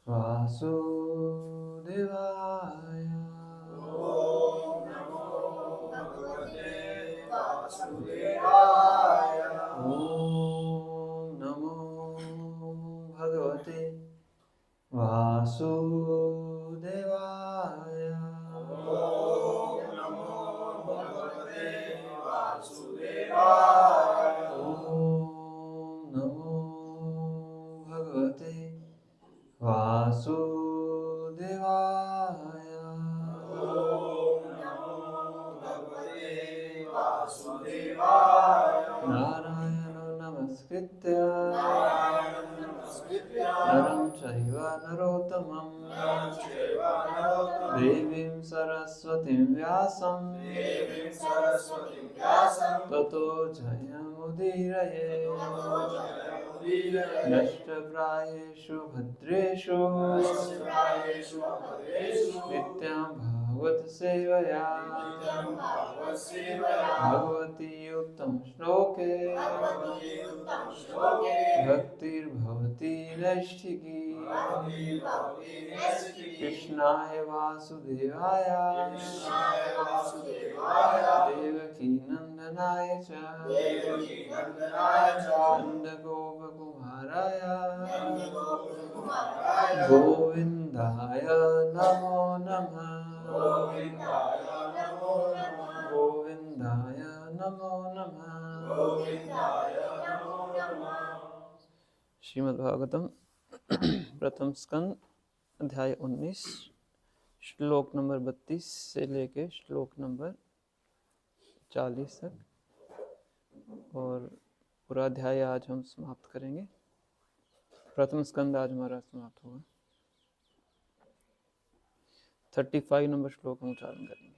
वासुदेवाय। ओम नमो भगवते वासुदेवाय। ओम नमो भगवते वासुदेवाय। ओम नमो भगवते वासुदेवाय। ओम नमो भगवते वासुदेवाय। ओम नमो भगवते वासुदेवाय। नारायणं नमस्कृत्य नारायणं नमस्कृत्य नरं चैव नरोत्तमं नरं चैव नरोत्तमं देवीं सरस्वतीं व्यासं देवीं सरस्वतीं व्यासं ततो जयमुदीरये। जयमुदीरये। नष्टप्रायेषु भद्रेषु नष्टप्रायेषु भद्रेषु नित्यं भागवत सेवया नित्यं भागवतसेवया भगवती उत्तमश्लोके भगवती उत्तमश्लोके भक्तिर्भवती नैष्ठिकी। भक्तिर्भवती नैष्ठिकी। कृष्णाय वासुदेवाय कृष्णाय वासुदेवाय देवकी नंदनाय च देवकी नंदनाय च नन्दगोपकुमाराय नन्दगोपकुमाराय गोविन्दाय नमो नमः। गोविन्दाय नमो नमः। गोविन्दाय नमो नमः। गोविन्दाय नमो नमः। श्रीमद्भागवतम प्रथम स्कंद अध्याय 19 श्लोक नंबर 32 से लेके श्लोक नंबर 40 तक, और पूरा अध्याय आज हम समाप्त करेंगे। प्रथम स्कंद आज हमारा समाप्त होगा। 35 नंबर श्लोक हम उच्चारण करेंगे।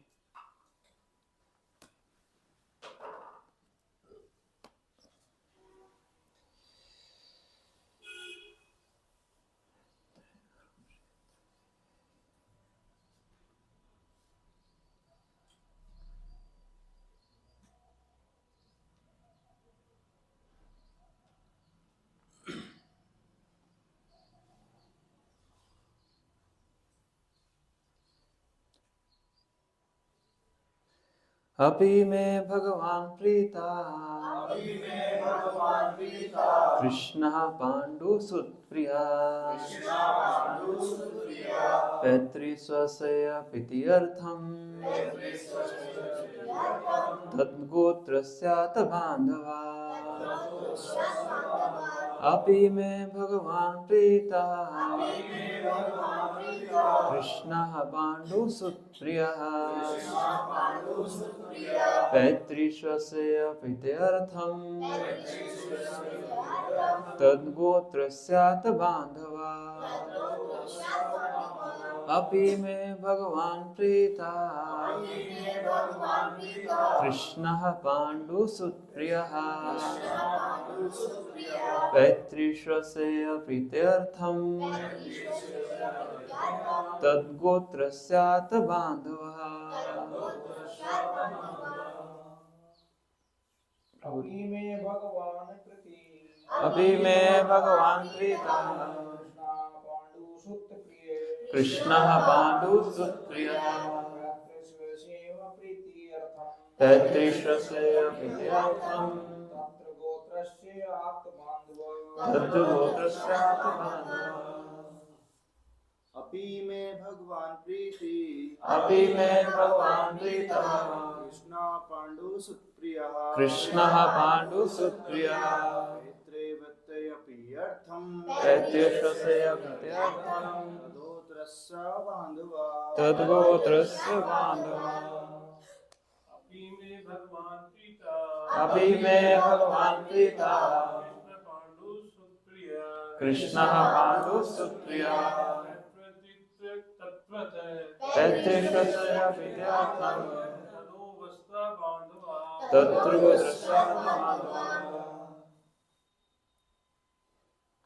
अपि मे भगवान प्रीता अपि मे भगवान प्रीता कृष्णः पाण्डुसुतप्रिया कृष्णा पाण्डुसुतप्रिया पैतृस्वस्य प्रीत्यर्थं तद्गोत्रस्यात् बान्धवा। अपि मे भगवान प्रीता कृष्णः पाण्डुसुतप्रियः पैतृस्वस्य प्रीत्यर्थं तद्गोत्रस्यात् बान्धवा। अपि मे भगवान प्रीता कृष्णः पाण्डुसुतप्रियः पैतृस्वस्य प्रीत्यर्थं तद्गोत्रस्यात् बान्धवः। अपि मे भगवान प्रति अपि मे भगवान प्रीता कृष्णा पाण्डुसुतप्रिय कृष्णः पाण्डुसुतप्रियः भ्रातृस्वसेव प्रीत्यर्थं पैतृस्वस्य प्रीत्यर्थं तत्र गोत्रस्य आत्मबान्धवः तद्गोत्रस्यात् बान्धवः। अपि मे भगवान प्रीति अपि मे भगवान प्रीता कृष्णा पाण्डुसुतप्रियः कृष्णः पाण्डुसुतप्रियः पैतृवत्ययप्रियर्थं पैतृस्वस्य प्रीत्यर्थं तदोत्रस्य बान्धवः तद्गोत्रस्य बान्धवः। अपि मे भगवान प्रीता अपि मे भगवान प्रीता कृष्ण पांडु सुप्रिय कृष्णः पाण्डुसुतप्रियः पैतृस्वस्य प्रीत्यर्थं तदोवस्ता बांधवा तद्गोत्रस्यात् बान्धवः।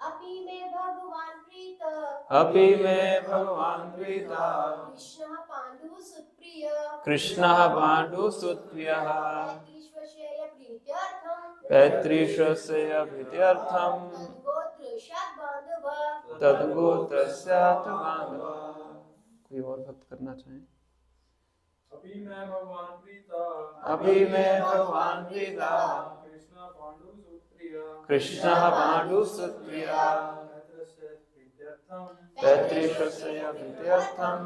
अपि मे भगवान प्रीता अपि मे भगवान प्रीता कृष्णः पाण्डुसुतप्रिय कृष्णः पाण्डुसुतप्रियः पैतृस्वस्य प्रीत्यर्थं पैतृस्वस्य प्रीत्यर्थं तद्गोत्रस्यात् बान्धवः तद्गोत्रस्याथ बांधवा। कोई और भक्त करना चाहे? अभी मैं भगवान प्रीता अभी मैं भगवान प्रीता कृष्ण पांडु सुप्रिय कृष्ण पांडु सुप्रिया पैतृशस्य प्रीत्यर्थम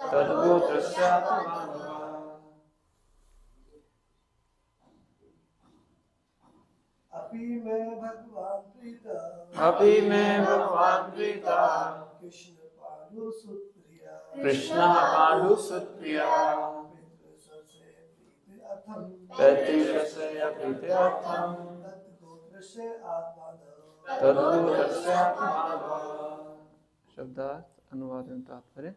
तद्गोत्रस्याथ बांधवा। अभी मैं भगवान प्रीता अभी मैं भगवान प्रीता कृष्ण पांडु सुप्रिया कृष्ण पांडु सुप्रिया पैतृशस्य प्रीत्यर्थम तद्गोत्रस्य आत्मानः तद्गोत्रस्याथ बांधवा। शब्दार्थ अनुवाद एवं तात्पर्य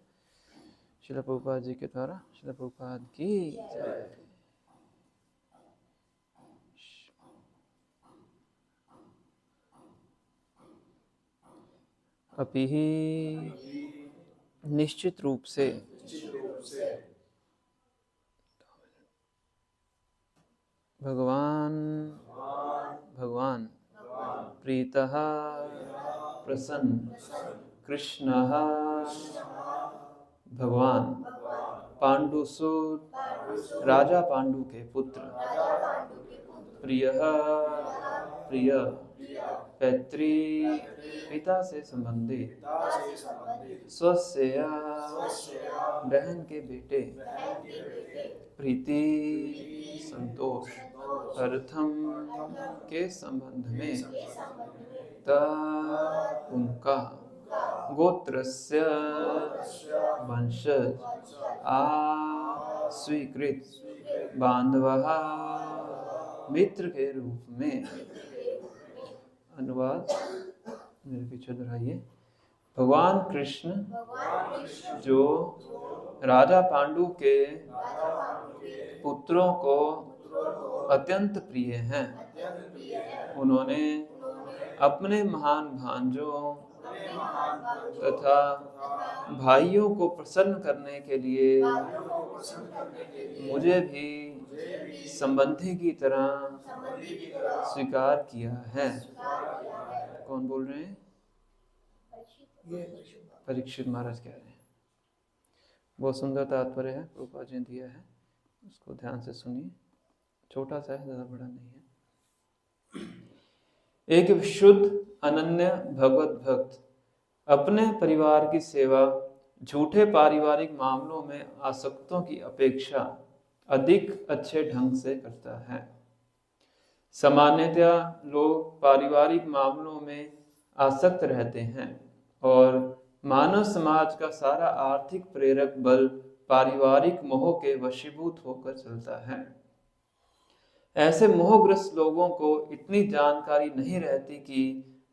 श्रील प्रभुपाद जी के द्वारा। श्रील प्रभुपाद की जय। अभी ही निश्चित रूप से भगवान प्रीतः प्रसन्न कृष्णः भगवान पांडुसुत राजा पांडु के पुत्र प्रिय पैतृ पिता से संबंधित स्वस्य बहन के बेटे प्रीति संतोष अर्थम के संबंध में त उनका गोत्रस्य वंशज स्वीकृत बांधवः मित्र के रूप में। अनुवाद मेरे पीछे दोहराइए। भगवान कृष्ण जो राजा पांडु के पुत्रों को अत्यंत प्रिय हैं, उन्होंने अपने महान भांजों तथा भाइयों को प्रसन्न करने के लिए मुझे भी संबंधी की तरह स्वीकार किया है। कौन बोल रहे हैं? परीक्षित महाराज कह रहे हैं। बहुत सुंदर तात्पर्य है प्रभुपाद जी ने दिया है, उसको ध्यान से सुनिए। छोटा सा है, ज्यादा बड़ा नहीं है। एक विशुद्ध अनन्य भगवत भक्त अपने परिवार की सेवा झूठे पारिवारिक मामलों में आसक्तों की अपेक्षा अधिक अच्छे ढंग से करता है। सामान्यतया लोग पारिवारिक मामलों में आसक्त रहते हैं और मानव समाज का सारा आर्थिक प्रेरक बल पारिवारिक मोह के वशीभूत होकर चलता है। ऐसे मोहग्रस्त लोगों को इतनी जानकारी नहीं रहती कि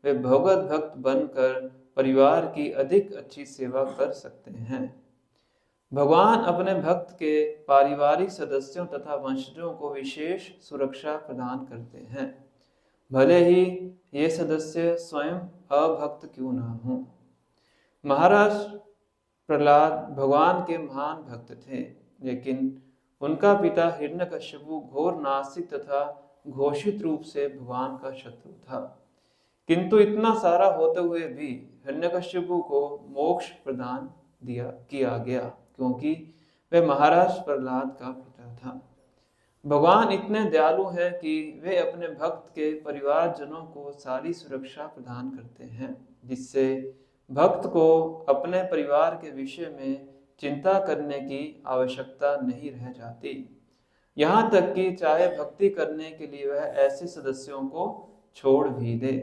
वे भगवत भक्त बनकर परिवार की अधिक अच्छी सेवा कर सकते हैं। भगवान अपने भक्त के पारिवारिक सदस्यों तथा वंशजों को विशेष सुरक्षा प्रदान करते हैं, भले ही ये सदस्य स्वयं अभक्त क्यों न हों। महाराज प्रहलाद भगवान के महान भक्त थे, लेकिन उनका पिता हिरण्यकश्यपु घोर नास्तिक तथा घोषित रूप से भगवान का शत्रु था। किंतु इतना सारा होते हुए भी हिरण्यकश्यपु को मोक्ष प्रदान किया गया, क्योंकि वे महाराज प्रहलाद का पिता था। भगवान इतने दयालु हैं कि वे अपने भक्त के परिवारजनों को सारी सुरक्षा प्रदान करते हैं, जिससे भक्त को अपने परिवार के विषय में चिंता करने की आवश्यकता नहीं रह जाती। यहाँ तक कि चाहे भक्ति करने के लिए वह ऐसे सदस्यों को छोड़ भी दे।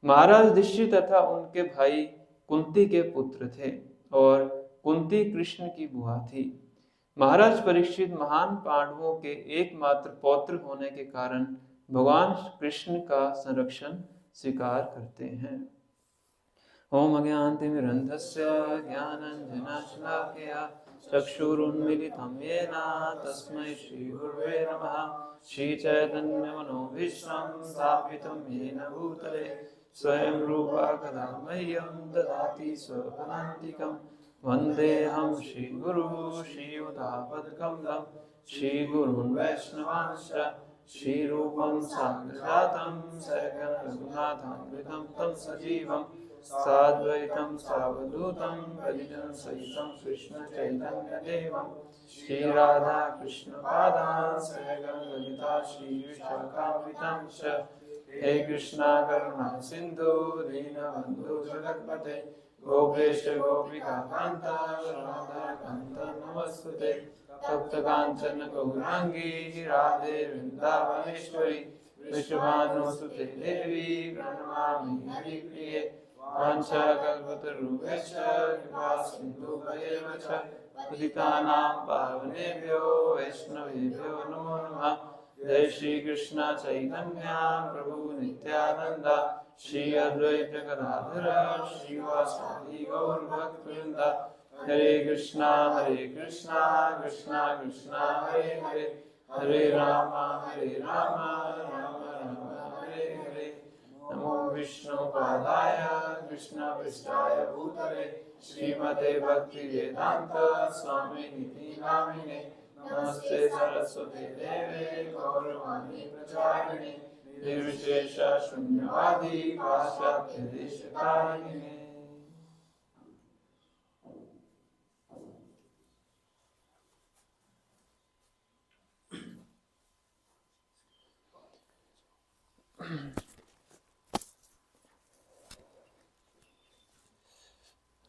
महाराज दीक्षित तथा उनके भाई कुंती के पुत्र थे और कुंती कृष्ण की बुआ थी। महाराज परीक्षित महान पांडवों के एकमात्र पौत्र होने के कारण भगवान कृष्ण का संरक्षण स्वीकार करते हैं। ओम अज्ञानतिमिरन्धस्य ज्ञानाञ्जनशलाकया चक्षुरुन्मीलितं येन तस्मै श्रीगुरुवे नमः। श्रीचैतन्यमनोभीष्टं स्थापितं येन भूतले स्वयं रूपा कदा मह्यं ददाति स्वपदान्तिकं। वन्देऽहं श्रीगुरुः श्रीयुतापदकमलं श्रीगुरून् वैष्णवांश्च श्रीरूपं साग्रजातं सहगण रघुनाथान्वितं तं सजीवं साद्वैतं सावधूतं परिजनसहितं कृष्णचैतन्यदेवं श्रीराधा कृष्णपादान् सहगण ललिता श्रीविशाखान्वितां च हे कृष्णा करुणा सिन्धु दीनबन्धु जगत्पते गोपेश गोपिका कान्ता राधाकान्त नमस्ते तप्त कांचन गौरांगी राधे वृंदावनेश्वरी वृषभानुसुते देवी प्रणमामि हरिप्रिये वाञ्छाकल्पतरुभ्यश्च कृपा सिन्धुभ्येव च पतितानां पावनेभ्यो वैष्णवेभ्यो नमो नमः जय श्री कृष्ण चैतन्य प्रभु नित्यानंद श्री अद्वैत गदाधर श्रीवासादि गौर भक्तवृंद हरे कृष्णा कृष्णा कृष्णा हरे हरे हरे राम राम राम हरे हरे नमो विष्णुपादाय कृष्ण पृष्ठाय भूतले श्रीमते भक्ति वेदांत स्वामी निधि नामिने नमस्ते सरस्वती देवे गौरवाणी प्रचारिणे निर्विशेष शून्यवादी पाश्चात्य देशकारिणे।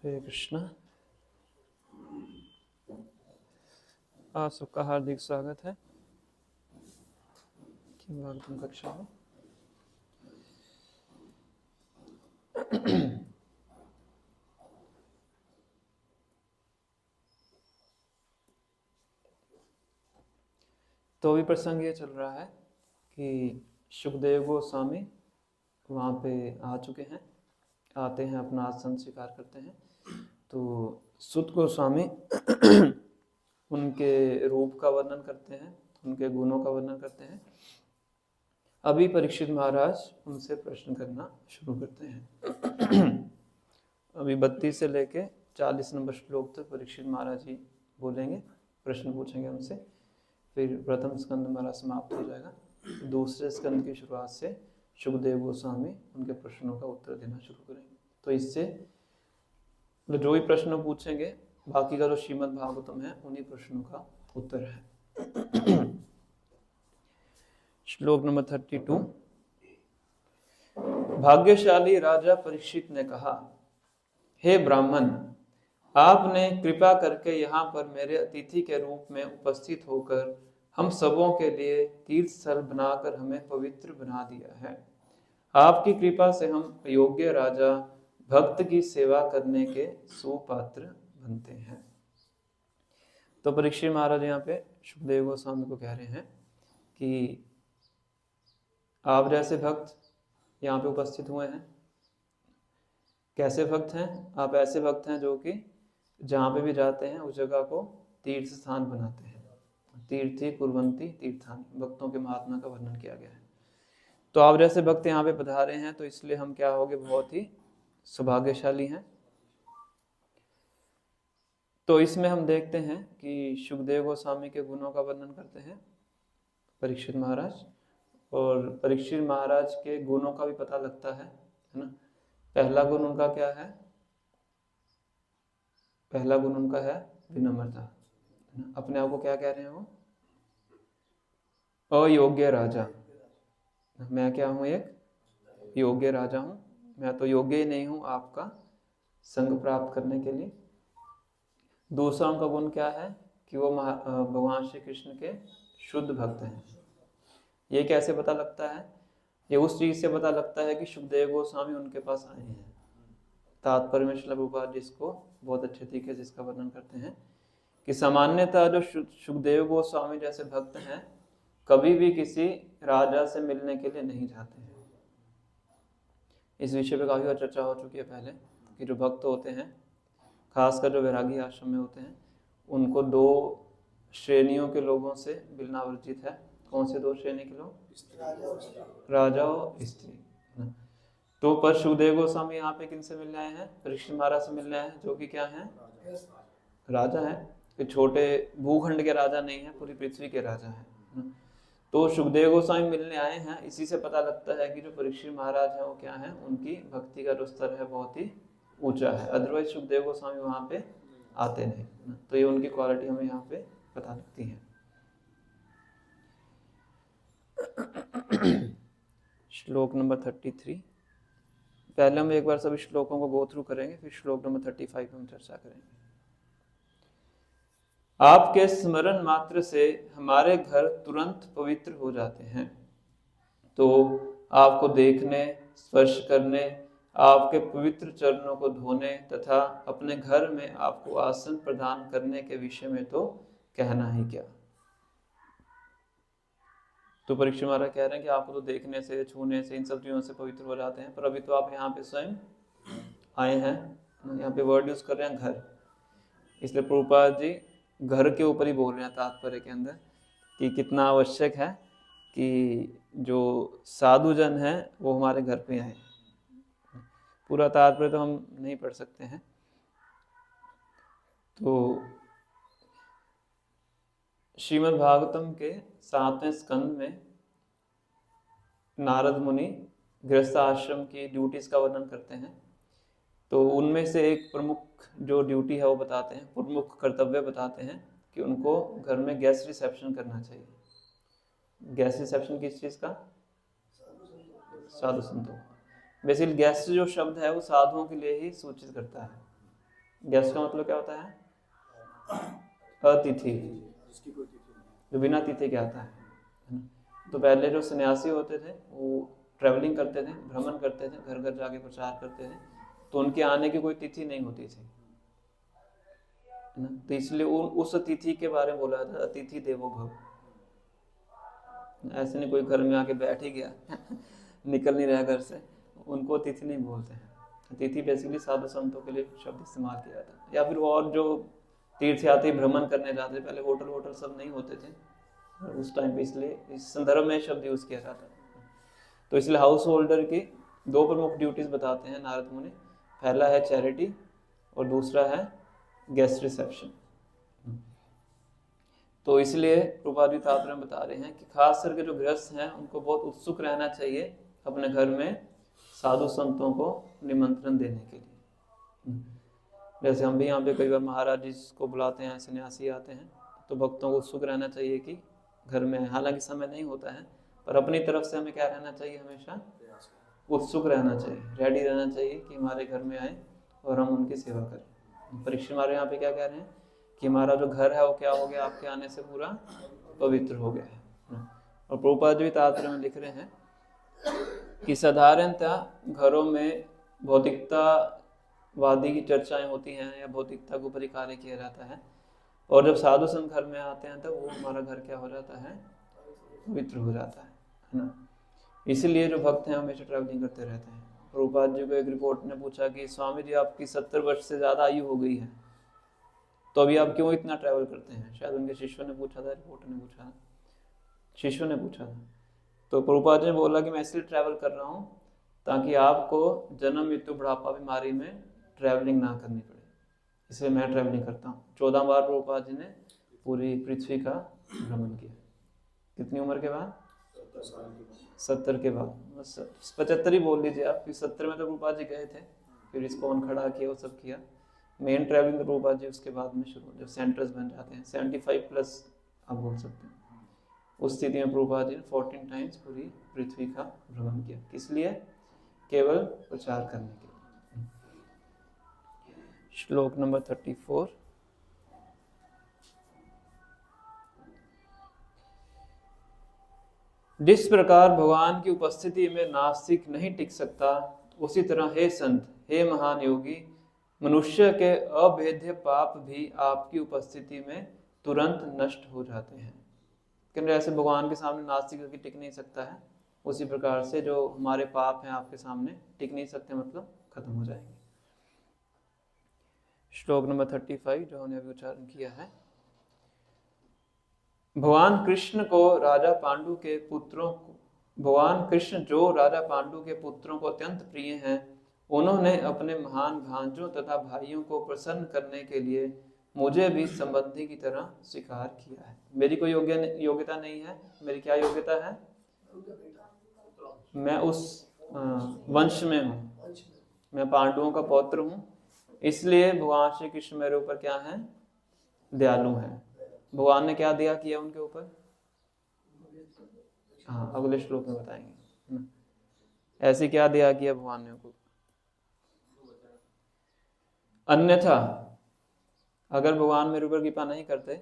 हरे कृष्णा। आप सबका हार्दिक स्वागत है भागवतम कक्षा में। तो अभी प्रसंग ये चल रहा है कि सुखदेव गोस्वामी वहाँ पे आ चुके हैं, आते हैं, अपना आसन स्वीकार करते हैं। तो सुत गोस्वामी उनके रूप का वर्णन करते हैं, उनके गुणों का वर्णन करते हैं। अभी परीक्षित महाराज उनसे प्रश्न करना शुरू करते हैं। अभी 32 से लेके 40 नंबर श्लोक तक परीक्षित महाराज जी बोलेंगे, प्रश्न पूछेंगे उनसे। फिर प्रथम स्कंद हमारा समाप्त हो जाएगा। दूसरे स्कंद की शुरुआत से सुखदेव गोस्वामी उनके प्रश्नों का उत्तर देना शुरू करेंगे। तो इससे जो भी प्रश्न पूछेंगे, बाकी का जो श्रीमद् भागवतम है उन्हीं प्रश्नों का उत्तर है। श्लोक नंबर 32। भाग्यशाली राजा परीक्षित ने कहा, हे ब्राह्मण, आपने कृपा करके यहाँ पर मेरे अतिथि के रूप में उपस्थित होकर हम सबों के लिए तीर्थ स्थल बनाकर हमें पवित्र बना दिया है। आपकी कृपा से हम योग्य राजा भक्त की सेवा करने के सुपात्र बनते हैं। तो परीक्षित महाराज यहाँ पे सुखदेव गोस्वामी को कह रहे हैं कि आप जैसे भक्त यहाँ पे उपस्थित हुए हैं। कैसे भक्त हैं आप? ऐसे भक्त हैं जो कि जहाँ पे भी जाते हैं उस जगह को तीर्थ स्थान बनाते हैं। तीर्थी कुर्वन्ति तीर्थानि, भक्तों के महात्मा का वर्णन किया गया है। तो आप जैसे भक्त यहाँ पे पधारे हैं, तो इसलिए हम क्या होंगे, बहुत ही सौभाग्यशाली हैं। तो इसमें हम देखते हैं कि सुखदेव गोस्वामी के गुणों का वर्णन करते हैं परीक्षित महाराज, और परीक्षित महाराज के गुणों का भी पता लगता है ना। पहला गुण उनका क्या है? पहला गुण उनका है विनम्रता। अपने आप को क्या कह रहे हैं वो? अयोग्य राजा। मैं क्या हूँ? एक योग्य राजा हूँ। मैं तो योग्य ही नहीं हूँ आपका संग प्राप्त करने के लिए। दूसरा उनका गुण क्या है कि वो भगवान श्री कृष्ण के शुद्ध भक्त हैं। ये कैसे पता लगता है? ये उस चीज से पता लगता है कि सुखदेव गोस्वामी उनके पास आए हैं। तात्पर्य में श्रील प्रभुपाद जी इसको बहुत अच्छे तरीके से इसका वर्णन करते हैं कि सामान्यतः जो सुखदेव गोस्वामी जैसे भक्त हैं कभी भी किसी राजा से मिलने के लिए नहीं जाते हैं। इस विषय पे काफी चर्चा हो चुकी है पहले कि जो भक्त होते हैं, खासकर जो वैरागी आश्रम में होते हैं, उनको 2 श्रेणियों के लोगों से मिलना वर्जित है। कौन से 2 श्रेणी के लोग? राजा और स्त्री। तो पर सुखदेव गोस्वामी यहाँ पे किनसे मिलने आए हैं? परीक्षित महाराज से मिलने आए हैं, जो कि क्या हैं? राजा हैं। कि छोटे भूखंड के राजा नहीं है, पूरी पृथ्वी के राजा हैं। तो सुखदेव गोस्वामी मिलने आए हैं, इसी से पता लगता है कि जो परीक्षित महाराज हैं वो क्या हैं, उनकी भक्ति का जो स्तर है बहुत ही ऊंचा है। अदरवाइज सुखदेव गोस्वामी वहाँ पे आते नहीं, तो ये उनकी क्वालिटी हमें यहाँ पे पता लगती है। श्लोक नंबर 33। पहले हम एक बार सभी श्लोकों को गो थ्रू करेंगे, फिर श्लोक नंबर 35 हम चर्चा करेंगे। आपके स्मरण मात्र से हमारे घर तुरंत पवित्र हो जाते हैं, तो आपको देखने, स्पर्श करने, आपके पवित्र चरणों को धोने तथा अपने घर में आपको आसन प्रदान करने के विषय में तो कहना ही क्या। तो परीक्षित महाराज कह रहे हैं कि आपको तो देखने से, छूने से, इन सब चीज़ों से पवित्र हो जाते हैं, पर अभी तो आप यहाँ पे स्वयं आए हैं, यहाँ पे वर्ड यूज कर रहे हैं घर, इसलिए प्रभुपाद जी घर के ऊपर ही बोल रहे हैं तात्पर्य के अंदर कि कितना आवश्यक है कि जो साधुजन है वो हमारे घर पे आए। पूरा तात्पर्य तो हम नहीं पढ़ सकते हैं। तो श्रीमद् भागवतम के 7वें स्कंद में नारद मुनि गृहस्थ आश्रम की ड्यूटीज का वर्णन करते हैं। तो उनमें से एक प्रमुख जो ड्यूटी है वो बताते हैं, प्रमुख कर्तव्य बताते हैं कि उनको घर में गेस्ट रिसेप्शन करना चाहिए। गेस्ट रिसेप्शन किस चीज़ का? साधु संतों। बेसिकली गेस्ट जो शब्द है वो साधुओं के लिए ही सूचित करता है। गेस्ट का मतलब क्या होता है? अतिथि, जो बिना तिथि के आता है। तो पहले जो सन्यासी होते थे वो ट्रैवलिंग करते थे, भ्रमण करते थे, घर घर जाके प्रचार करते थे, तो उनके आने की कोई तिथि नहीं होती थी, तो इसलिए उस अतिथि के बारे में बोला था अतिथि देवो भव। ऐसे नहीं कोई घर में आके बैठ ही गया निकल नहीं रहा घर से, उनको अतिथि नहीं बोलते हैं। अतिथि बेसिकली साधु संतों के लिए शब्द इस्तेमाल किया था, या फिर और जो तीर्थयात्री भ्रमण करने जाते, पहले होटल सब नहीं होते थे उस टाइम पे, इसलिए इस संदर्भ में शब्द यूज किया जाता है। तो इसलिए हाउस होल्डर की दो प्रमुख ड्यूटीज बताते हैं नारद मुनि। पहला है चैरिटी और दूसरा है गेस्ट रिसेप्शन। तो इसलिए प्रभुपाद जी तात्पर्य में बता रहे हैं कि खास करके जो गृहस्थ हैं उनको बहुत उत्सुक रहना चाहिए अपने घर में साधु संतों को निमंत्रण देने के लिए। जैसे हम भी यहाँ पे कई बार महाराज जी को बुलाते हैं, सन्यासी आते हैं, तो भक्तों को उत्सुक रहना चाहिए कि घर में, हालांकि समय नहीं होता है, पर अपनी तरफ से हमें क्या रहना चाहिए, हमेशा उत्सुक रहना चाहिए, रेडी रहना चाहिए कि हमारे घर में आए और हम उनकी सेवा करें। परीक्षित हमारे यहाँ पे क्या कह रहे हैं कि हमारा जो घर है वो क्या हो गया, आपके आने से पूरा पवित्र हो गया है। और प्रभुपाद जी तात्पर्य में लिख रहे हैं कि साधारणतः घरों में भौतिकतावादी की चर्चाएं होती हैं या भौतिकता के ऊपर ही कार्य किया जाता है, और जब साधु संत घर में आते हैं तब वो हमारा घर क्या हो जाता है, पवित्र हो जाता है ना। इसीलिए जो भक्त हैं हमेशा ट्रैवलिंग करते रहते हैं। प्रभुपाद जी को एक रिपोर्ट ने पूछा कि स्वामी जी आपकी 70 वर्ष से ज़्यादा आयु हो गई है, तो अभी आप क्यों इतना ट्रैवल करते हैं? शायद उनके शिष्यों ने पूछा था, रिपोर्टर ने पूछा था, शिष्यों ने पूछा था। तो प्रभुपाद जी ने बोला कि मैं इसलिए ट्रैवल कर रहा हूँ ताकि आपको जन्म मृत्यु बुढ़ापा बीमारी में ट्रैवलिंग ना करनी पड़े, इसलिए मैं ट्रैवलिंग करता हूँ। 14 बार प्रभुपाद जी ने पूरी पृथ्वी का भ्रमण किया। कितनी उम्र के बाद? 70 के बाद, बस 75 ही बोल लीजिए आप, 70 में तो प्रभुपाद जी गए थे, फिर इसको खड़ा किया, वो सब किया। मेन ट्रैवलिंग तो प्रभुपाद जी उसके बाद में शुरू, जब सेंटर्स बन जाते हैं 75+ आप बोल सकते हैं, उस स्थिति में प्रभुपाद जी ने 14 टाइम्स पूरी पृथ्वी का भ्रमण किया। किस लिए? केवल प्रचार करने के लिए। श्लोक नंबर 34। जिस प्रकार भगवान की उपस्थिति में नास्तिक नहीं टिक सकता, उसी तरह हे संत, हे महान योगी, मनुष्य के अभेद्य पाप भी आपकी उपस्थिति में तुरंत नष्ट हो जाते हैं। क्योंकि ऐसे भगवान के सामने नास्तिक टिक नहीं सकता है, उसी प्रकार से जो हमारे पाप हैं आपके सामने टिक नहीं सकते, मतलब खत्म हो जाएंगे। श्लोक नंबर 35 जो हमने अभी उच्चारण किया है। भगवान कृष्ण जो राजा पांडु के पुत्रों को अत्यंत प्रिय हैं, उन्होंने अपने महान भांजों तथा भाइयों को प्रसन्न करने के लिए मुझे भी संबंधी की तरह स्वीकार किया है। मेरी कोई योग्यता नहीं है। मेरी क्या योग्यता है? मैं उस वंश में हूँ, मैं पांडवों का पौत्र हूँ, इसलिए भगवान श्री कृष्ण मेरे ऊपर क्या है? दयालु है। भगवान ने क्या दया किया उनके ऊपर? हाँ, अगले श्लोक में बताएंगे। ऐसी क्या दया किया भगवान ने उनको? अन्यथा अगर भगवान मेरे ऊपर कृपा नहीं करते,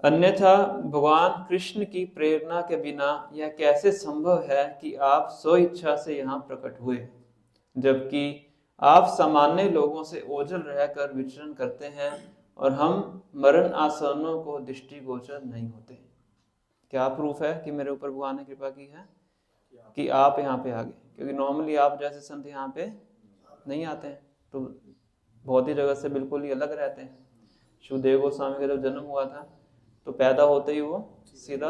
अन्यथा भगवान कृष्ण की प्रेरणा के बिना यह कैसे संभव है कि आप स्व इच्छा से यहाँ प्रकट हुए, जबकि आप सामान्य लोगों से ओझल रहकर विचरण करते हैं और हम मरण आसन्नों को दृष्टिगोचर नहीं होते। क्या प्रूफ है कि मेरे ऊपर भगवान ने कृपा की है कि आप यहाँ पे आ गए? क्योंकि नॉर्मली आप जैसे संत यहाँ पे नहीं आते हैं, तो भौतिक जगत से बिल्कुल ही अलग रहते हैं। शुभदेव गोस्वामी का जब जन्म हुआ था तो पैदा होते ही वो सीधा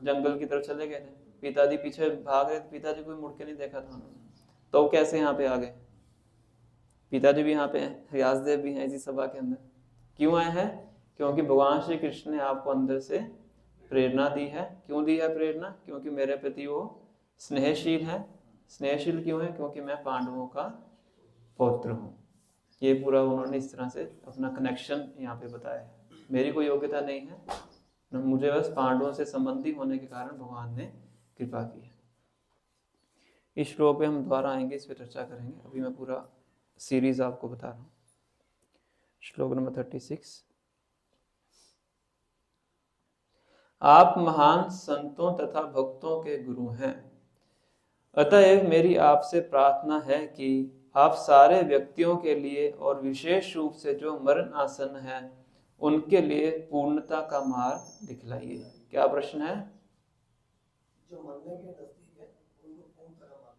जंगल की तरफ चले गए थे। पिताजी पीछे भाग रहे थे, पिताजी कोई मुड़ के नहीं देखा था उन्होंने, तो वो कैसे यहाँ पे आ गए? पिताजी भी यहाँ पे हैं, व्यासदेव भी हैं इसी सभा के अंदर। क्यों आए हैं? क्योंकि भगवान श्री कृष्ण ने आपको अंदर से प्रेरणा दी है। क्यों दी है प्रेरणा? क्योंकि मेरे प्रति वो स्नेहशील है। स्नेहशील क्यों है? क्योंकि मैं पांडवों का पौत्र हूँ। ये पूरा उन्होंने इस तरह से अपना कनेक्शन यहाँ पे बताया है। मेरी कोई योग्यता नहीं है, मुझे बस पांडवों से संबंधी होने के कारण भगवान ने कृपा की है। इस श्लोक पे हम दोबारा आएंगे, इस पे चर्चा करेंगे। अभी मैं पूरा सीरीज आपको बता रहा हूँ। श्लोक नंबर 36। आप महान संतों तथा भक्तों के गुरु हैं, अतएव मेरी आपसे प्रार्थना है कि आप सारे व्यक्तियों के लिए और विशेष रूप से जो मरण आसन्न है उनके लिए पूर्णता का मार्ग दिखलाइए। क्या प्रश्न है? जो मरने के नजदीक है उनको पूर्णता का मार्ग।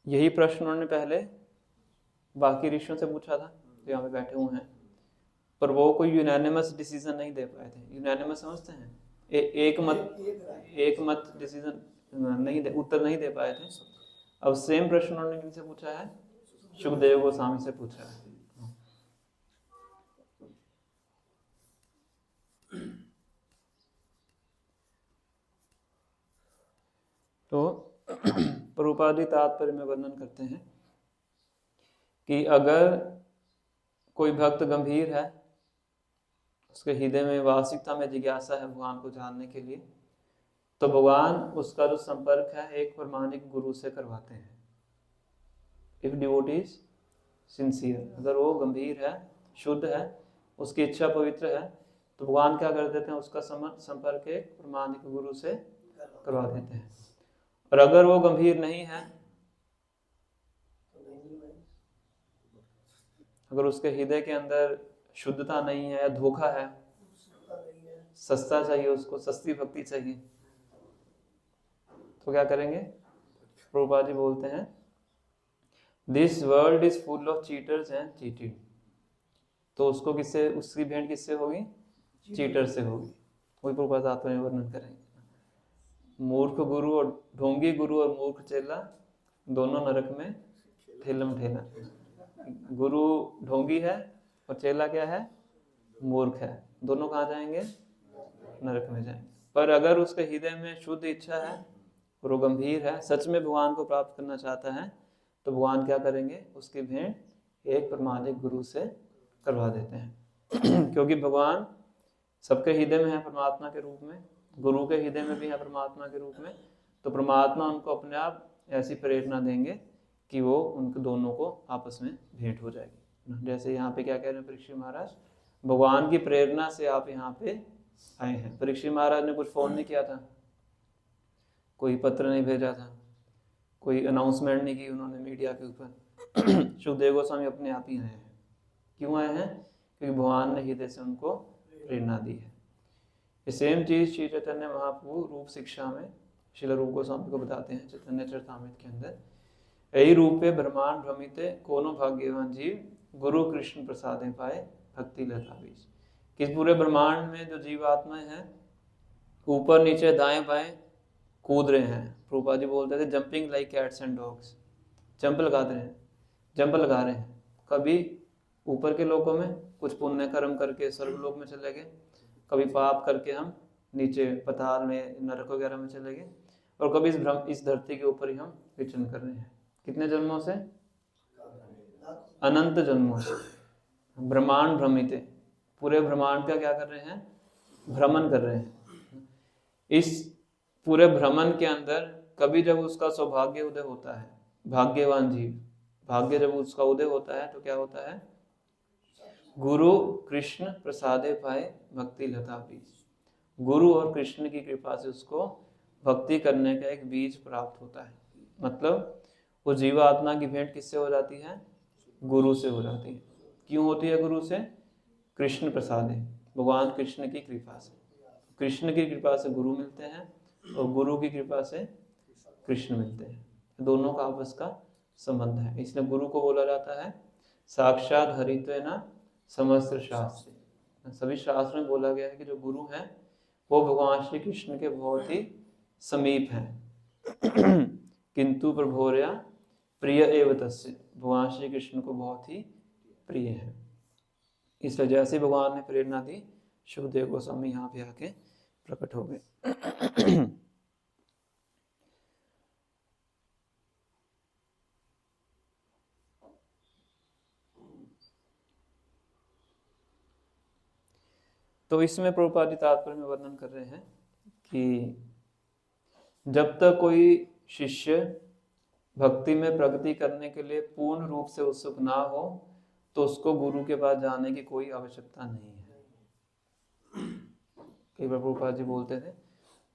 यही प्रश्न उन्होंने पहले बाकी ऋषियों से पूछा था जो यहाँ पे बैठे हुए हैं, पर वो कोई यूनानिमस डिसीजन नहीं दे पाए थे। यूनानिमस समझते हैं? एक मत डिसीजन उत्तर नहीं दे पाए थे। अब सेम प्रश्न उन्होंने किनसे पूछा है? सुखदेव गोस्वामी से पूछा है। तो प्रभुपाद तात्पर्य में वर्णन करते हैं कि अगर कोई भक्त गंभीर है, उसके हृदय में वास्तविकता में जिज्ञासा है भगवान को जानने के लिए, तो भगवान उसका जो संपर्क है एक प्रमाणिक गुरु से करवाते हैं। इफ डिवोटी इज सिंसियर, अगर वो गंभीर है, शुद्ध है, उसकी इच्छा पवित्र है, तो भगवान क्या कर देते हैं? उसका संपर्क एक प्रमाणिक गुरु से करवा देते हैं। और अगर वो गंभीर नहीं है, अगर उसके हृदय के अंदर शुद्धता नहीं है या धोखा है, सस्ता चाहिए, उसको सस्ती भक्ति चाहिए, तो क्या करेंगे? प्रभुपाद जी बोलते हैं, this world is full of cheaters and cheated. तो उसको किससे, उसकी भेंट किससे होगी? चीटर से होगी। वही प्रभुपाद तात्पर्य में वर्णन करेंगे। मूर्ख गुरु और ढोंगी गुरु और मूर्ख चेला दोनों नरक में ठेलम ठेला। गुरु ढोंगी है और चेला क्या है? मूर्ख है। दोनों कहाँ जाएंगे? नरक में जाएंगे। पर अगर उसके हृदय में शुद्ध इच्छा है और वो गंभीर है, सच में भगवान को प्राप्त करना चाहता है, तो भगवान क्या करेंगे? उसकी भेंट एक प्रमाणिक गुरु से करवा देते हैं। क्योंकि भगवान सबके हृदय में है परमात्मा के रूप में, गुरु के हृदय में भी है परमात्मा के रूप में, तो परमात्मा उनको अपने आप ऐसी प्रेरणा देंगे कि वो उनके दोनों को आपस में भेंट हो जाएगी। जैसे यहाँ पे क्या कह रहे हैं परीक्षित महाराज? भगवान की प्रेरणा से आप यहाँ पे आए हैं। परीक्षित महाराज ने कुछ फोन नहीं किया था, कोई पत्र नहीं भेजा था, कोई अनाउंसमेंट नहीं की उन्होंने मीडिया के ऊपर। सुखदेव गोस्वामी अपने आप ही आए हैं। क्यों आए हैं? क्योंकि भगवान ने हृदय से उनको प्रेरणा दी है। ये सेम चीज श्री चैतन्य महाप्रभु रूप शिक्षा में श्रील रूप गोस्वामी को बताते हैं चैतन्य चरितामृत के अंदर। यही रूपे ब्रह्मांड भ्रमिते कोनो भाग्यवान जीव गुरु कृष्ण प्रसादे पाए भक्ति लता बीज। किस पूरे ब्रह्मांड में जो जीवात्माएं हैं ऊपर नीचे दाएं बाएं कूद रहे हैं। प्रभुपाद जी बोलते थे jumping like cats and dogs. Jump लगा रहे हैं, कभी ऊपर के लोकों में, कुछ पुण्य कर्म करके स्वर्गलोक में चले गए, कभी पाप करके हम नीचे पताल में नरक वगैरह में चले गए, और कभी इस धरती के ऊपर ही हम विचरण कर रहे हैं। कितने जन्मों से? अनंत जन्मों से। ब्रह्मांड भ्रमित है, पूरे ब्रह्मांड का क्या कर रहे हैं? भ्रमण कर रहे हैं। इस पूरे भ्रमण के अंदर कभी जब उसका सौभाग्य उदय होता है, भाग्यवान जीव, भाग्य जब उसका उदय होता है तो क्या होता है? गुरु कृष्ण प्रसादे पाए भक्ति लता बीज। गुरु और कृष्ण की कृपा से उसको भक्ति करने का एक बीज प्राप्त होता है। मतलब वो जीवात्मा की भेंट किससे हो जाती है? गुरु से हो जाती है। क्यों होती है गुरु से? कृष्ण प्रसादे, भगवान कृष्ण की कृपा से। कृष्ण की कृपा से गुरु मिलते हैं और गुरु की कृपा से कृष्ण मिलते हैं। दोनों का आपस का संबंध है। इसलिए गुरु को बोला जाता है साक्षात हरित्वेन समस्त शास्त्र। सभी शास्त्र में बोला गया है कि जो गुरु हैं वो भगवान श्री कृष्ण के बहुत ही समीप हैं। किंतु प्रभोर्या प्रिय एव तस्य, भगवान श्री कृष्ण को बहुत ही प्रिय है। इसलिए जैसे भगवान ने प्रेरणा दी, सुखदेव गोस्वामी यहाँ पे आके प्रकट हो गए। तो इसमें प्रभुपाद जी तात्पर्य में वर्णन कर रहे हैं कि जब तक कोई शिष्य भक्ति में प्रगति करने के लिए पूर्ण रूप से उत्सुक ना हो तो उसको गुरु के पास जाने की कोई आवश्यकता नहीं है। कई बार प्रभुपाद जी बोलते थे,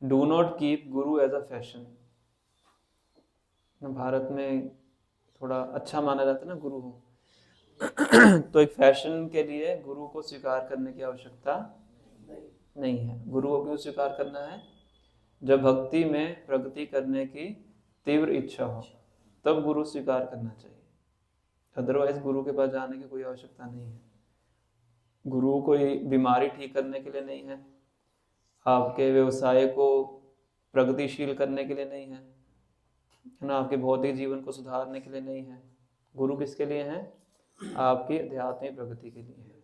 do not keep Guru as a fashion. Bharat में थोड़ा अच्छा माना जाता है ना गुरु हो, तो एक फैशन के लिए गुरु को स्वीकार करने की आवश्यकता नहीं है। गुरु को क्यों स्वीकार करना है? जब भक्ति में प्रगति करने की तीव्र इच्छा हो तब गुरु स्वीकार करना चाहिए। अदरवाइज गुरु के पास जाने की कोई आवश्यकता नहीं है। गुरु कोई बीमारी ठीक करने के लिए नहीं है, आपके व्यवसाय को प्रगतिशील करने के लिए नहीं है ना, आपके भौतिक जीवन को सुधारने के लिए नहीं है। गुरु किसके लिए है? आपकी आध्यात्मिक प्रगति के लिए है।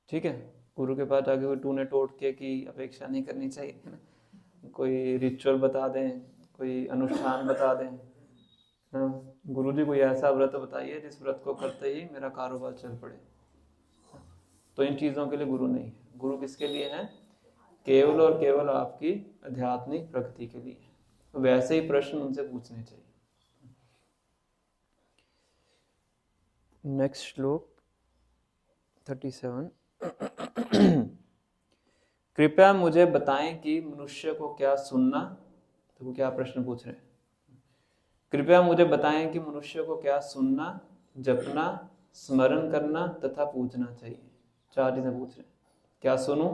ठीक है, गुरु के पास जाके कोई टूने टोटके की अपेक्षा नहीं करनी चाहिए, है ना। कोई रिचुअल बता दें, कोई अनुष्ठान बता दें, गुरु जी कोई ऐसा व्रत बताइए जिस व्रत को करते ही मेरा कारोबार चल पड़े, तो इन चीज़ों के लिए गुरु नहीं है। गुरु किसके लिए है? केवल और केवल आपकी आध्यात्मिक प्रगति के लिए। तो वैसे ही प्रश्न उनसे पूछने चाहिए। नेक्स्ट श्लोक 37। कृपया मुझे बताएं कि मनुष्य को क्या सुनना, तो क्या प्रश्न पूछ रहे हैं? कृपया मुझे बताएं कि मनुष्य को क्या सुनना, जपना, स्मरण करना तथा पूजना चाहिए। चार चीजें पूछ रहे हैं। क्या सुनूं,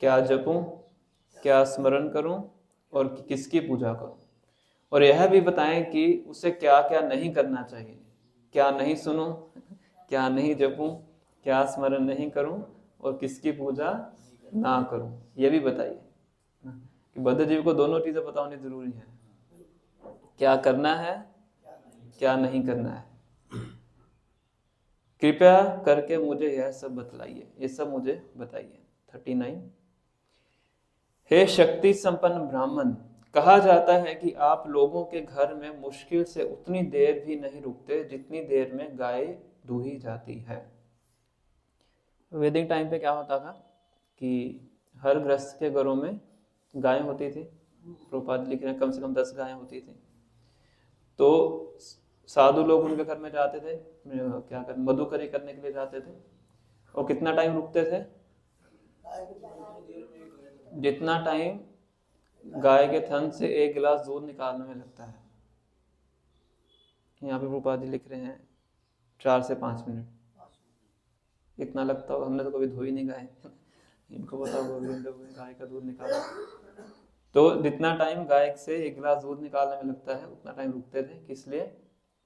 क्या जपूं, क्या स्मरण करूं और किसकी पूजा करूं। और यह भी बताएं कि उसे क्या क्या नहीं करना चाहिए। क्या नहीं सुनूं, क्या नहीं जपूं, क्या स्मरण नहीं करूं और किसकी पूजा ना करूं। यह भी बताइए कि बद्ध जीव को दोनों चीजें पता होनी जरूरी है। क्या करना है, क्या नहीं करना है। कृपया करके मुझे यह सब बतलाइए, ये सब मुझे बताइए। 39। हे शक्ति संपन्न ब्राह्मण, कहा जाता है कि आप लोगों के घर में मुश्किल से उतनी देर भी नहीं रुकते जितनी देर में गाय दूही जाती है। वैदिक टाइम पे क्या होता था कि हर गृहस्थ के घरों में गायें होती थी। प्रभुपाद लिख रहे हैं कम से कम 10 गायें होती थी। तो साधु लोग उनके घर में जाते थे, क्या कर मधुकरी करने के लिए जाते थे। और कितना टाइम रुकते थे? जितना टाइम गाय के थन से एक गिलास दूध निकालने में लगता है। यहाँ पे प्रभुपाद जी लिख रहे हैं 4 से 5 मिनट इतना लगता होगा। हमने तो कभी धोई नहीं गाय, इनको पता होगा गाय का दूध निकाला। तो जितना टाइम गाय से एक गिलास दूध निकालने में लगता है उतना टाइम रुकते थे। किस लिए?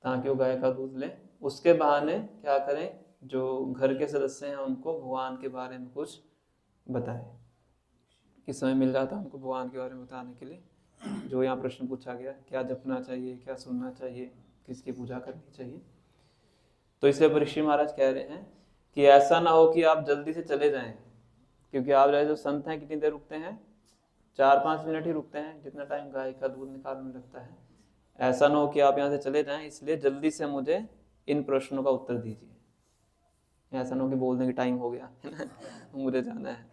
ताकि वो गाय का दूध ले। उसके बहाने क्या करें, जो घर के सदस्य हैं उनको भगवान के बारे में कुछ बताएं। किस समय मिल जाता उनको भगवान के बारे में बताने के लिए। जो यहाँ प्रश्न पूछा गया, क्या जपना चाहिए, क्या सुनना चाहिए, किसकी पूजा करनी चाहिए। तो इसलिए ऋषि महाराज कह रहे हैं कि ऐसा ना हो कि आप जल्दी से चले जाएं, क्योंकि आप जो संत हैं कितनी देर रुकते हैं, 4-5 मिनट ही रुकते हैं, जितना टाइम गाय का दूध निकालने में लगता है। ऐसा ना हो कि आप यहाँ से चले जाएं, इसलिए जल्दी से मुझे इन प्रश्नों का उत्तर दीजिए। ऐसा ना हो कि बोल दें कि टाइम हो गया है ना, मुझे जाना है।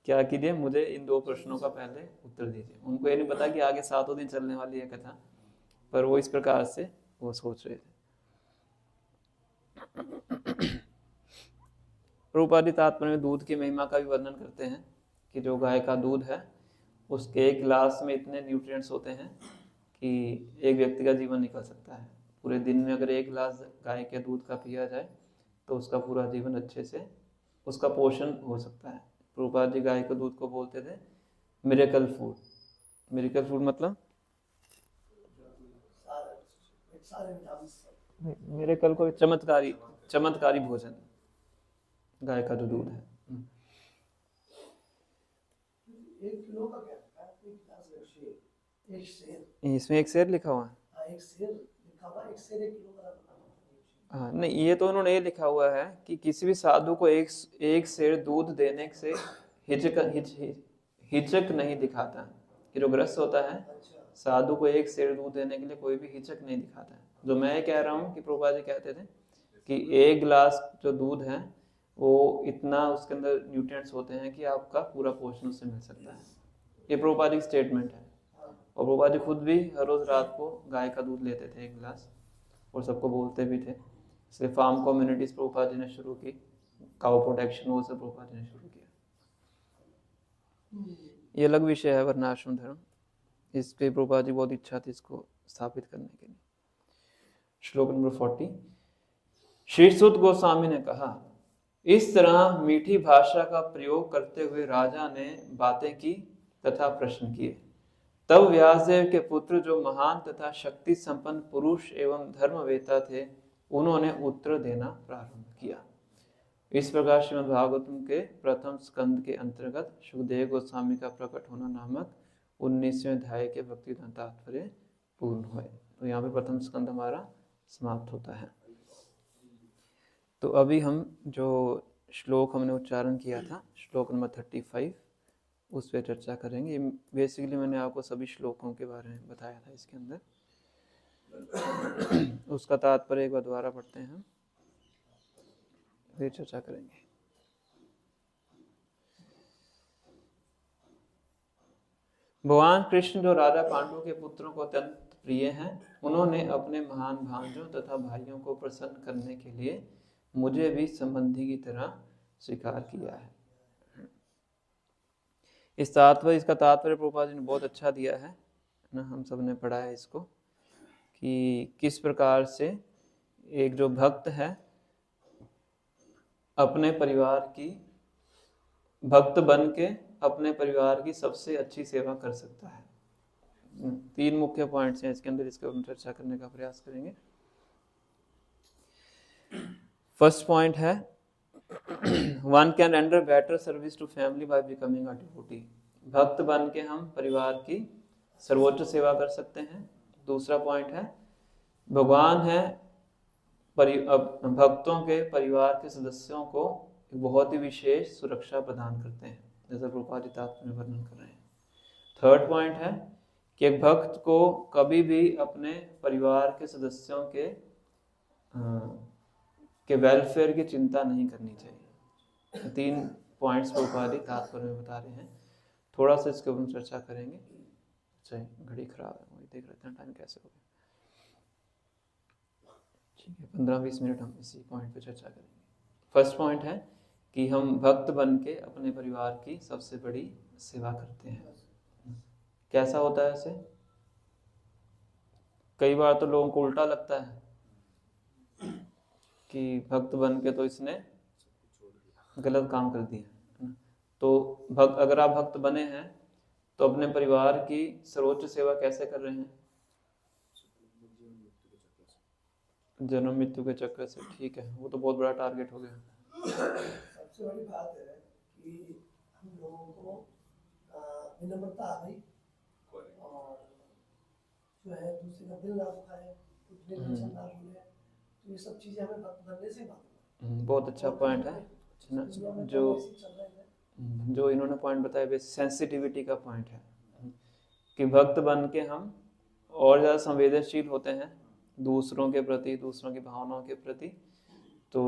क्या कीजिए, मुझे इन 2 प्रश्नों का पहले उत्तर दीजिए। उनको ये नहीं पता कि आगे 7 दिन चलने वाली है कथा, पर वो इस प्रकार से वो सोच रहे थे। प्रभुपाद तात्पर्य में दूध की महिमा का भी वर्णन करते हैं कि जो गाय का दूध है उसके 1 गिलास में इतने न्यूट्रिएंट्स होते हैं कि एक व्यक्ति का जीवन निकल सकता है। पूरे दिन में अगर 1 गिलास गाय के दूध का पिया जाए तो उसका पूरा जीवन अच्छे से उसका पोषण हो सकता है। प्रभुपाद जी गाय के दूध को बोलते थे मिरेकल फूड। मिरेकल फूड मतलब मिरेकल को चमत्कारी भोजन, गाय का जो दूध है। 1 किलो का क्या है? 1 गिलास में शेर, 1 शेर। इसमें 1 शेर लिखा हुआ है। हाँ, 1 शेर लिखा हुआ है, 1 शेर 1 किलो का बना। हाँ नहीं, ये तो उन्होंने ये लिखा हुआ है कि किसी भी साधु को एक शेर दूध देने से हिचक नहीं दिखाता, कि जो ग्रस्त होता है साधु को 1 शेर दूध देने के लिए कोई भी हिचक नहीं दिखाता है। जो मैं ये कह रहा हूँ कि प्रभुपाद जी कहते थे कि 1 गिलास जो दूध है वो इतना उसके अंदर न्यूट्रिएंट्स होते हैं कि आपका पूरा पोषण उससे मिल सकता है। ये प्रभुपाद जी की स्टेटमेंट है। और प्रभुपाद जी खुद भी हर रोज रात को गाय का दूध लेते थे 1 गिलास, और सबको बोलते भी थे। इसलिए फार्म कम्युनिटीज प्रभुपाद जी ने शुरू की, काउ प्रोटेक्शन वो सब प्रभुपाद जी ने शुरू किया। ये अलग विषय है वर्णाश्रम धर्म, इस पे प्रभुपाद जी बहुत इच्छा थी इसको स्थापित करने के लिए। श्लोक नंबर 40। श्री सुत गोस्वामी ने कहा, इस तरह मीठी भाषा का प्रयोग करते हुए राजा ने बातें की तथा प्रश्न किए। तब व्यासदेव के पुत्र जो महान तथा शक्ति संपन्न पुरुष एवं धर्मवेता थे, उन्होंने उत्तर देना प्रारंभ किया। इस प्रकार श्रीमद् भागवतम के प्रथम स्कंद के अंतर्गत सुखदेव गोस्वामी का प्रकट होना नामक 19वें अध्याय के भक्ति तात्पर्य पूर्ण हुए। तो यहाँ पे प्रथम स्कंद हमारा समाप्त होता है। तो अभी हम जो श्लोक हमने उच्चारण किया था, श्लोक नंबर 35, उस पर चर्चा करेंगे। बेसिकली मैंने आपको सभी श्लोकों के बारे में बताया था इसके अंदर। उसका तात्पर्य एक बार दोबारा पढ़ते हैं, फिर चर्चा करेंगे। भगवान कृष्ण जो राजा पांडु के पुत्रों को अत्यंत प्रिय हैं, उन्होंने अपने महान भांजों तथा भाइयों को प्रसन्न करने के लिए मुझे भी संबंधी की तरह स्वीकार किया है। इसका तात्पर्य प्रभुपाद जी ने बहुत अच्छा दिया है ना, हम सब ने पढ़ा है इसको, कि किस प्रकार से एक जो भक्त है अपने परिवार की, भक्त बन के अपने परिवार की सबसे अच्छी सेवा कर सकता है। 3 मुख्य पॉइंट्स हैं इसके अंदर, इसके ऊपर चर्चा करने का प्रयास करेंगे। फर्स्ट पॉइंट है, one can render better service to family by becoming a devotee. भक्त बन के हम परिवार की सर्वोच्च सेवा कर सकते हैं। दूसरा पॉइंट है, भगवान है भक्तों के परिवार के सदस्यों को बहुत ही विशेष सुरक्षा प्रदान करते हैं, जैसा प्रभुपाद जी तात्पर्य में वर्णन कर रहे हैं। थर्ड पॉइंट है कि एक भक्त को कभी भी अपने परिवार के सदस्यों के वेलफेयर की चिंता नहीं करनी चाहिए। 3 पॉइंट्स प्रभुपाद जी तात्पर्य में बता रहे हैं। थोड़ा सा इसके ऊपर चर्चा करेंगे। अच्छा, घड़ी खराब है, वही देख रहे हैं टाइम कैसे हो गया। ठीक है, 15-20 मिनट हम इसी पॉइंट पे चर्चा करेंगे। फर्स्ट पॉइंट है कि हम भक्त बन के अपने परिवार की सबसे बड़ी सेवा करते हैं। कैसा होता है ऐसे? कई बार तो लोगों को उल्टा लगता है कि भक्त बन के तो इसने गलत काम कर दिया। तो अगर आप भक्त बने हैं तो अपने परिवार की सर्वोच्च सेवा कैसे कर रहे हैं? जन्म मृत्यु के चक्कर से। ठीक है, वो तो बहुत बड़ा टारगेट हो गया। सबसे बड़ी बात है कि हम लोगों को विनम्रता आ गई, और जो है दूसरे का दिल ना दुखाए, कुछ दिल अच्छा ना बोले, तो तो ये सब चीजें हमें भक्त बनने से मालूम है। बहुत अच्छा पॉइंट है ना, दुनिया में जो तो ऐसे ही चल रहे हैं। जो इन्होंने पॉइंट बताया वे सेंसिटिविटी का पॉइंट है कि भक्त बन के हम और ज़्यादा संवेदनशील होते हैं दूसरों के प्रति, दूसरों की भावनाओं के प्रति। तो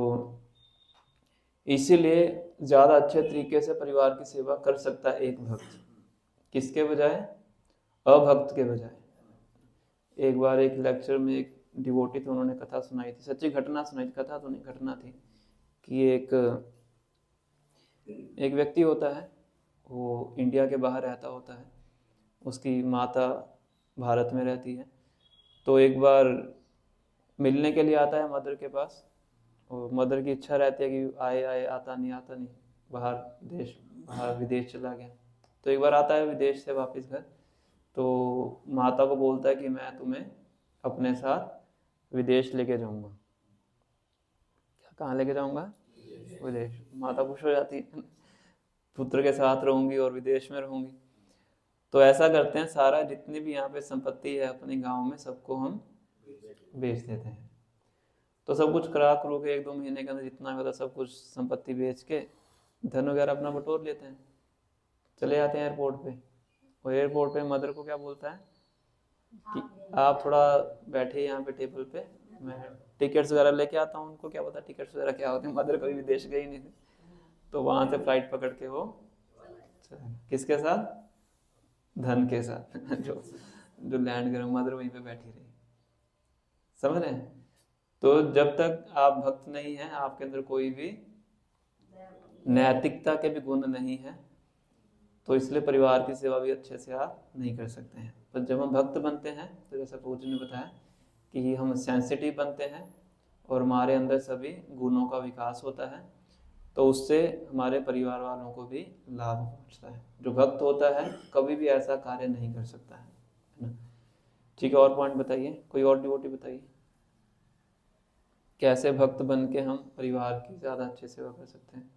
इसीलिए ज़्यादा अच्छे तरीके से परिवार की सेवा कर सकता है एक भक्त, किसके बजाय? अभक्त के बजाय। एक बार एक लेक्चर में एक डिवोटी थे, उन्होंने कथा सुनाई थी, सच्ची घटना सुनाई थी, कथा तो नहीं घटना थी, कि एक व्यक्ति होता है, वो इंडिया के बाहर रहता होता है, उसकी माता भारत में रहती है। तो एक बार मिलने के लिए आता है मदर के पास, और मदर की इच्छा रहती है कि आए आए, आता नहीं, बाहर विदेश चला गया। तो एक बार आता है विदेश से वापस घर, तो माता को बोलता है कि मैं तुम्हें अपने साथ विदेश लेके जाऊंगा। क्या, कहाँ लेके जाऊंगा? विदेश। माता खुश हो जाती है, पुत्र के साथ रहूंगी और विदेश में रहूंगी। तो ऐसा करते हैं, सारा जितनी भी यहाँ पे संपत्ति है अपने गांव में सबको हम बेच देते हैं। तो सब कुछ करा करो के 1-2 महीने के अंदर जितना होता सब कुछ संपत्ति बेच के धन वगैरह अपना बटोर लेते हैं, चले जाते हैं एयरपोर्ट पे। और एयरपोर्ट पे मदर को क्या बोलता है कि आप थोड़ा बैठे यहाँ पे टेबल पे, मैं टिकट्स वगैरह लेके आता हूँ। उनको क्या पता टिकट्स वगैरह क्या होते हैं, मदर कभी विदेश गई नहीं थी। तो वहाँ से फ्लाइट पकड़ के वो किसके साथ? धन के साथ जो लैंड कर, मदर वहीं पे बैठी रही। समझ रहे हैं? तो जब तक आप भक्त नहीं हैं, आपके अंदर कोई भी नैतिकता के भी गुण नहीं है, तो इसलिए परिवार की सेवा भी अच्छे से आप नहीं कर सकते हैं। पर जब हम भक्त बनते हैं तो जैसा पूज्य ने बताया कि हम सेंसिटिव बनते हैं और हमारे अंदर सभी गुणों का विकास होता है, तो उससे हमारे परिवार वालों को भी लाभ पहुंचता है। जो भक्त होता है कभी भी ऐसा कार्य नहीं कर सकता है ना। ठीक है, और पॉइंट बताइए, कोई और डिवोटी बताइए, कैसे भक्त बन के हम परिवार की ज़्यादा अच्छे सेवा कर सकते हैं?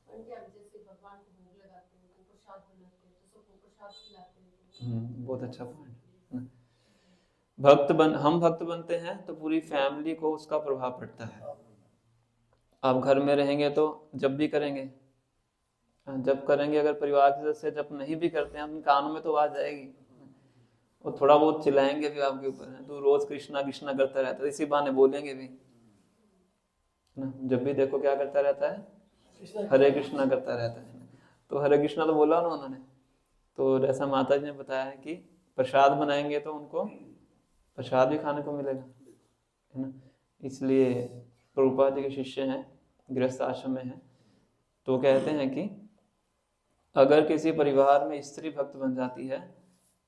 जैसे भगवान को भोग लगाते हैं, तो प्रसाद बनाते हैं, तो सबको प्रसाद खिलाते हैं। बहुत अच्छा पॉइंट। हम भक्त बनते हैं तो पूरी फैमिली को उसका प्रभाव पड़ता है। आप घर में रहेंगे तो जब भी करेंगे, जब करेंगे, अगर परिवार के सदस्य जब नहीं भी करते हैं, अपने कानों में तो आवाज आएगी, और थोड़ा बहुत चिल्लाएंगे भी आपके ऊपर, है तो रोज कृष्णा कृष्णा करता रहता है, इसी बहाने बोलेंगे भी ना। जब भी देखो क्या करता रहता है, हरे कृष्णा करता रहता है। तो हरे कृष्णा तो बोला ना उन्होंने। तो जैसा माता जी ने बताया है कि प्रसाद बनाएंगे तो उनको प्रसाद भी खाने को मिलेगा, है ना। इसलिए प्रभुपाद जी के शिष्य हैं, गृहस्थ आश्रम में हैं, तो कहते हैं कि अगर किसी परिवार में स्त्री भक्त बन जाती है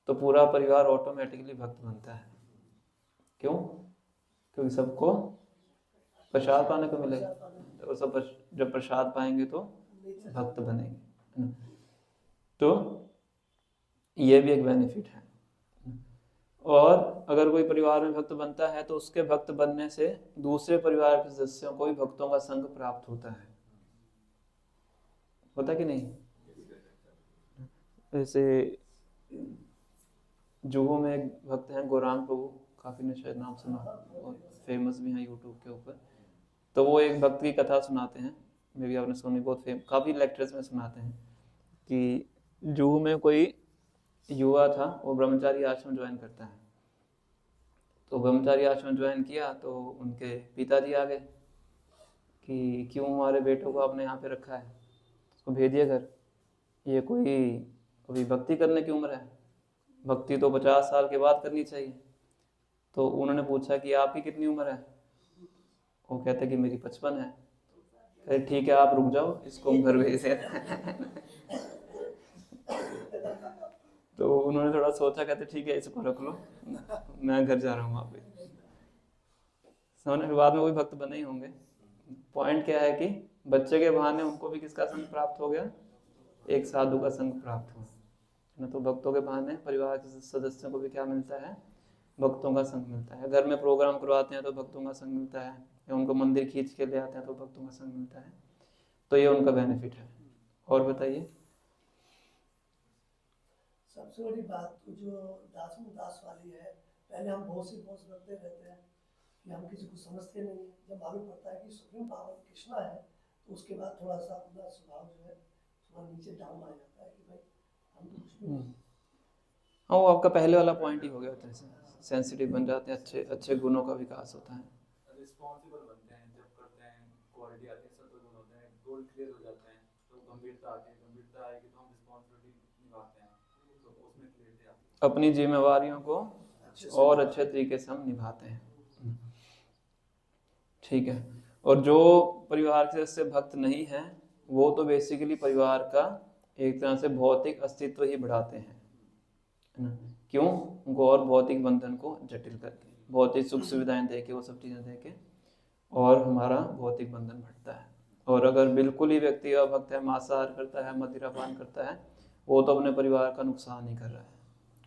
तो पूरा परिवार ऑटोमेटिकली भक्त बनता है। क्यों? क्योंकि सबको प्रसाद पाने को मिलेगा, तो सब जब प्रसाद पाएंगे तो भक्त बनेंगे। तो ये भी एक बेनिफिट है। और अगर कोई परिवार में भक्त बनता है तो उसके भक्त बनने से दूसरे परिवार के सदस्यों को भी भक्तों का संग प्राप्त होता है। होता कि नहीं? जैसे जुहू में एक भक्त हैं गौरांग प्रभु, काफी ने शायद नाम सुना, और फेमस भी हैं यूट्यूब के ऊपर। तो वो एक भक्त की कथा सुनाते हैं, मे भी आपने सुनी, बहुत काफी लेक्चर्स में सुनाते हैं कि जुहू में कोई युवा था, वो ब्रह्मचारी आश्रम ज्वाइन करता है। तो ब्रह्मचारी आश्रम ज्वाइन किया तो उनके पिताजी आ गए कि क्यों हमारे बेटों को आपने यहाँ पे रखा है, उसको भेजिए घर, ये कोई अभी भक्ति करने की उम्र है, भक्ति तो 50 साल के बाद करनी चाहिए। तो उन्होंने पूछा कि आपकी कितनी उम्र है? वो कहते कि मेरी 55 है। कहते ठीक है, आप रुक जाओ, इसको हम घर भेज दें। तो उन्होंने थोड़ा सोचा, कहते ठीक है इसको रख लो, मैं घर जा रहा हूँ वहाँ पे। समझने के बाद में वही भक्त बने ही होंगे। पॉइंट क्या है कि बच्चे के बहाने उनको भी किसका संग प्राप्त हो गया? एक साधु का संग प्राप्त हुआ ना। तो भक्तों के बहाने परिवार के सदस्यों को भी क्या मिलता है? भक्तों का संग मिलता है। घर में प्रोग्राम करवाते हैं तो भक्तों का संग मिलता है, या उनको मंदिर खींच के ले आते हैं तो भक्तों का संग मिलता है। तो ये उनका बेनिफिट है। और बताइए। सबसे बड़ी बात तो जो दास वाली है, पहले हम बहुत सी बहुत करते रहते हैं, कि हम किसी को समझते नहीं है। जब मालूम पड़ता है कि सुप्रीम पावर कृष्णा है तो उसके बाद थोड़ा सा अपना स्वभाव जो है थोड़ा नीचे डाउन आ जाता है कि भाई हम तो कुछ भी नहीं। हाँ, वो आपका पहले वाला पॉइंट ही हो गया था, सेंसिटिव बन जाते हैं, अच्छे अच्छे गुणों का विकास होता है। रिस्पॉन्सिबल बनते हैं जब करते हैं, क्वालिटी आती है, सत्व गुण होते हैं, गोल क्लियर हो जाते हैं, तो गंभीरता आती है, गंभीरता आएगी तो हम रिस्पॉन्सिबिलिटी निभाते हैं, तो उसमें क्लियरिटी आती है। अपनी जिम्मेवारियों को और अच्छे तरीके से हम निभाते हैं। ठीक है। और जो परिवार के सदस्य भक्त नहीं है वो तो बेसिकली परिवार का एक तरह से भौतिक अस्तित्व ही बढ़ाते हैं, है ना? क्यों? उनको और भौतिक बंधन को जटिल करके, भौतिक सुख सुविधाएं देके, वो सब चीज़ें देके, और हमारा भौतिक बंधन बढ़ता है। और अगर बिल्कुल ही व्यक्ति अभक्त है, मांसाहार करता है, मदिरापान करता है, वो तो अपने परिवार का नुकसान ही कर रहा है,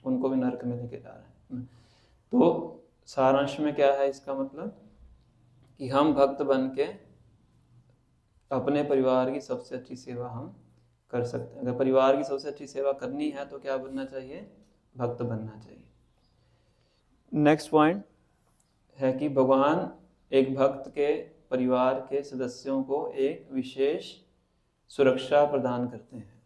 उनको भी नरक में लेके जा रहा है। तो सारांश में क्या है इसका मतलब कि हम भक्त बन के अपने परिवार की सबसे अच्छी सेवा हम कर सकते हैं। अगर परिवार की सबसे अच्छी सेवा करनी है तो क्या बनना चाहिए? भक्त बनना चाहिए। नेक्स्ट पॉइंट है कि भगवान एक भक्त के परिवार के सदस्यों को एक विशेष सुरक्षा प्रदान करते हैं।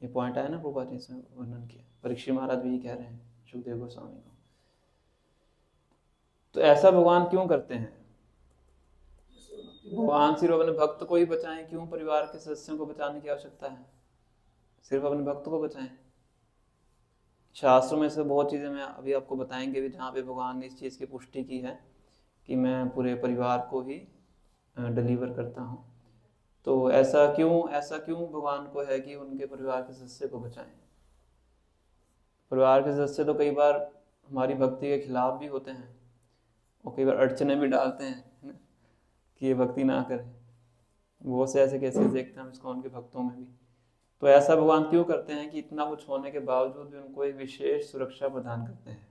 ये पॉइंट आया ना प्रभुपाद जी, इसमें वर्णन किया, परीक्षित महाराज भी कह रहे हैं सुखदेव गोस्वामी को। तो ऐसा भगवान क्यों करते हैं? भगवान सिर्फ अपने भक्त को ही बचाएं, क्यों परिवार के सदस्यों को बचाने की आवश्यकता है? सिर्फ अपने भक्त को बचाएं। शास्त्रों में से बहुत चीज़ें मैं अभी आपको बताएंगे भी जहाँ पे भगवान ने इस चीज़ की पुष्टि की है कि मैं पूरे परिवार को ही डिलीवर करता हूँ। तो ऐसा क्यों भगवान को है कि उनके परिवार के सदस्य को बचाएं? परिवार के सदस्य तो कई बार हमारी भक्ति के खिलाफ भी होते हैं और कई बार अड़चने भी डालते हैं कि ये भक्ति ना करें। वो से ऐसे कैसे देखते हैं हम इसको उनके भक्तों में भी। तो ऐसा भगवान क्यों करते हैं कि इतना कुछ होने के बावजूद भी उनको एक विशेष सुरक्षा प्रदान करते हैं?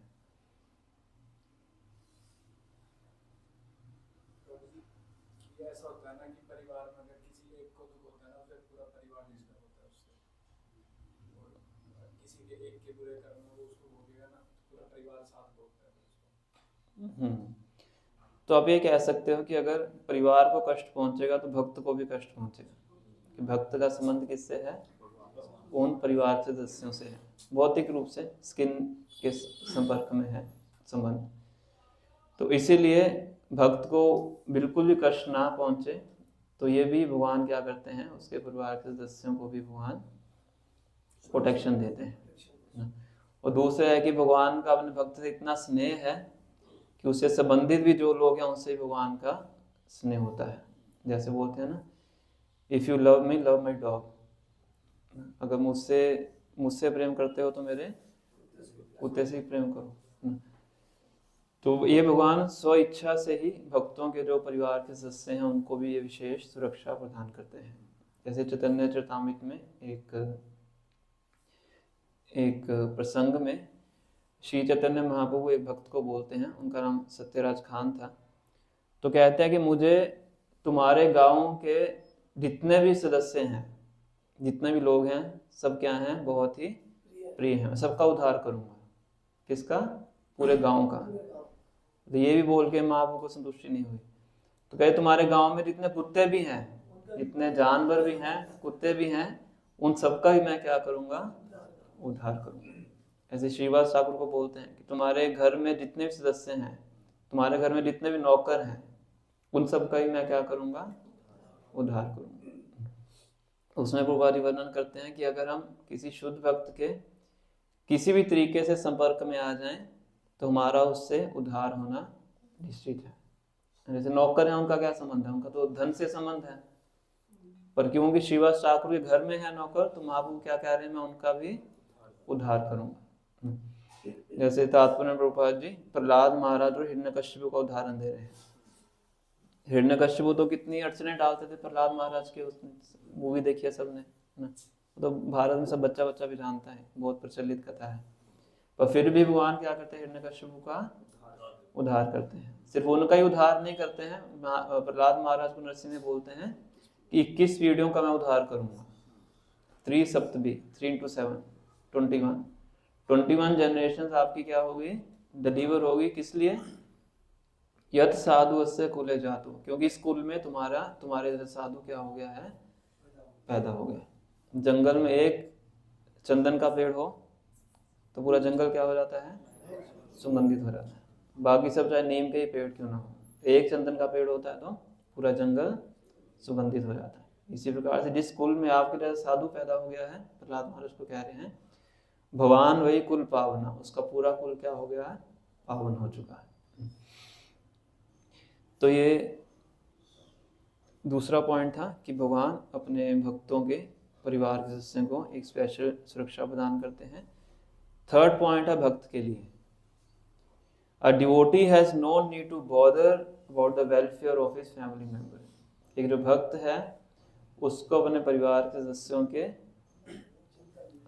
ऐसा होता है ना कि परिवार में अगर किसी एक को दुख होता है ना, फिर पूरा परिवार डिस्टर्ब होता है उससे, और किसी के एक के बुरे कर्म वो उसको भोगेगा ना, पूरा परिवार साथ भोगता है उसको। तो आप ये कह सकते हो कि अगर परिवार को कष्ट पहुंचेगा तो भक्त को भी कष्ट पहुंचेगा, कि भक्त का संबंध किससे है? उन परिवार के सदस्यों से है, भौतिक रूप से स्किन के संपर्क में है संबंध। तो इसीलिए भक्त को बिल्कुल भी कष्ट ना पहुंचे, तो ये भी भगवान क्या करते हैं, उसके परिवार के सदस्यों को भी भगवान प्रोटेक्शन देते हैं। और दूसरा है कि भगवान का अपने भक्त से इतना स्नेह है कि उससे संबंधित भी जो लोग हैं उनसे भगवान का स्नेह होता है। जैसे बोलते हैं ना, if you love me love my dog, अगर मुझसे प्रेम करते हो तो मेरे कुत्ते से ही प्रेम करो। तो ये भगवान स्व इच्छा से ही भक्तों के जो परिवार के सदस्य हैं उनको भी ये विशेष सुरक्षा प्रदान करते हैं। जैसे चैतन्य चरितामृत में एक प्रसंग में श्री चैतन्य महाप्रभु एक भक्त को बोलते हैं, उनका नाम सत्यराज खान था। तो कहते हैं कि मुझे तुम्हारे गाँव के जितने भी सदस्य हैं, जितने भी लोग हैं, सब क्या हैं? बहुत ही प्रिय हैं, सबका उद्धार करूंगा। किसका? पूरे गांव का। तो ये भी बोल के महाप्रभु को संतुष्टि नहीं हुई, तो कहे तुम्हारे गांव में जितने कुत्ते भी हैं, जितने जानवर भी हैं, कुत्ते भी हैं, उन सबका भी मैं क्या करूंगा? उद्धार करूंगा। ऐसे श्रीवास ठाकुर को बोलते हैं कि तुम्हारे घर में जितने भी सदस्य हैं, तुम्हारे घर में जितने भी नौकर हैं, उन सबका ही मैं क्या करूंगा? उद्धार करूंगा। उसमें प्रभुपाद जी वर्णन करते हैं कि अगर हम किसी शुद्ध भक्त के किसी भी तरीके से संपर्क में आ जाएं तो हमारा उससे उद्धार होना निश्चित है। जैसे नौकर हैं, उनका क्या संबंध है? उनका तो धन से संबंध है, पर क्योंकि श्रीवास ठाकुर के घर में है नौकर, तो महाप्रभु क्या कह रहे हैं? मैं उनका भी उद्धार करूंगा। जैसे तात्पर्य प्रभुपाद जी प्रहलाद महाराज और हिरण्यकश्यप का उदाहरण दे रहे हैं। हिरण्यकश्यप तो कितनी अड़चने डालते थे प्रहलाद महाराज के, उसने मूवी देखी है सबने, है ना? तो भारत में सब बच्चा भी जानता है, बहुत प्रचलित कथा है। पर फिर भी भगवान क्या करते हैं? हिरण्यकश्यप का उद्धार करते हैं। सिर्फ उनका ही उद्धार नहीं करते हैं, प्रहलाद महाराज को नरसिंह में बोलते हैं कि 21 पीढ़ियों का मैं उद्धार करूंगा। 3 सप्तमी 3 into 7 21 जनरेशन आपकी क्या होगी? डिलीवर होगी। किस लिए? यत साधु से कुले जातु, क्योंकि इस कुल में तुम्हारे जैसे साधु क्या हो गया है, पैदा हो गया। जंगल में एक चंदन का पेड़ हो तो पूरा जंगल क्या हो जाता है, सुगंधित हो जाता है। बाकी सब चाहे नीम के ही पेड़ क्यों ना हो, एक चंदन का पेड़ होता है तो पूरा जंगल सुगंधित हो जाता है। इसी प्रकार से जिस कुल में आपके जैसे साधु पैदा हो गया है, प्रहलाद महाराज को कह रहे हैं भगवान वही कुल पावना, उसका पूरा कुल क्या हो गया है, पावन हो चुका है। तो ये दूसरा पॉइंट था कि भगवान अपने भक्तों के परिवार के सदस्यों को एक स्पेशल सुरक्षा प्रदान करते हैं। थर्ड पॉइंट है भक्त के लिए, a devotee has no need to bother about the welfare of his family member. एक जो भक्त है उसको अपने परिवार के सदस्यों के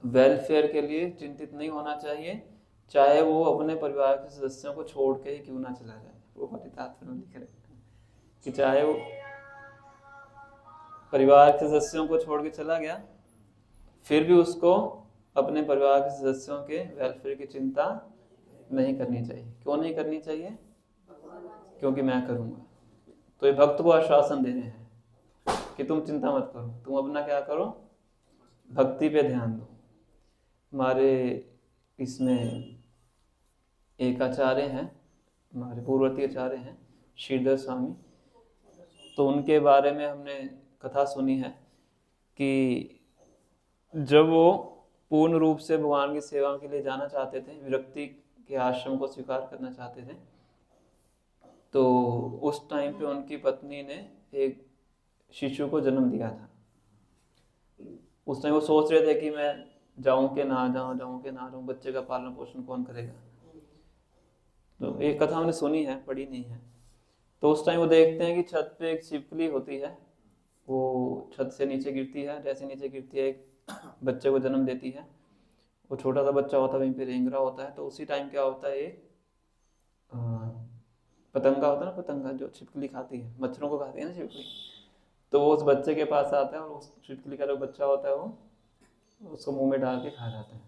वेलफेयर के लिए चिंतित नहीं होना चाहिए, चाहे वो अपने परिवार के सदस्यों को छोड़ के ही क्यों ना चला जाए। वो तात्पर्य लिख रहे हैं कि चाहे वो परिवार के सदस्यों को छोड़ के चला गया, फिर भी उसको अपने परिवार के सदस्यों के वेलफेयर की चिंता नहीं करनी चाहिए। क्यों नहीं करनी चाहिए, क्योंकि मैं करूँगा। तो ये भक्त को आश्वासन दे रहे हैं कि तुम चिंता मत करो, तुम अपना क्या करो, भक्ति पे ध्यान दो। हमारे इसमें एक आचार्य हैं, हमारे पूर्ववर्ती आचार्य हैं श्रीधर स्वामी, तो उनके बारे में हमने कथा सुनी है कि जब वो पूर्ण रूप से भगवान की सेवा के लिए जाना चाहते थे, विरक्ति के आश्रम को स्वीकार करना चाहते थे, तो उस टाइम पे उनकी पत्नी ने एक शिशु को जन्म दिया था। उस टाइम वो सोच रहे थे कि मैं जाऊं कि ना जाऊं, बच्चे का पालन पोषण कौन करेगा। तो एक कथा हमने सुनी है, पढ़ी नहीं है। तो उस टाइम वो देखते हैं कि छत पे एक छिपकली होती है, वो छत से नीचे गिरती है, जैसे नीचे गिरती है एक बच्चे को जन्म देती है। वो छोटा सा बच्चा होता है, वहीं पे रेंग रहा होता है। तो उसी टाइम क्या होता है, एक पतंगा होता है ना, पतंगा जो छिपकली खाती है, मच्छरों को खाती है ना छिपकली, तो वो उस बच्चे के पास आता है और उस छिपकली का जो बच्चा होता है वो उसको मुंह में डाल के खा जाता है।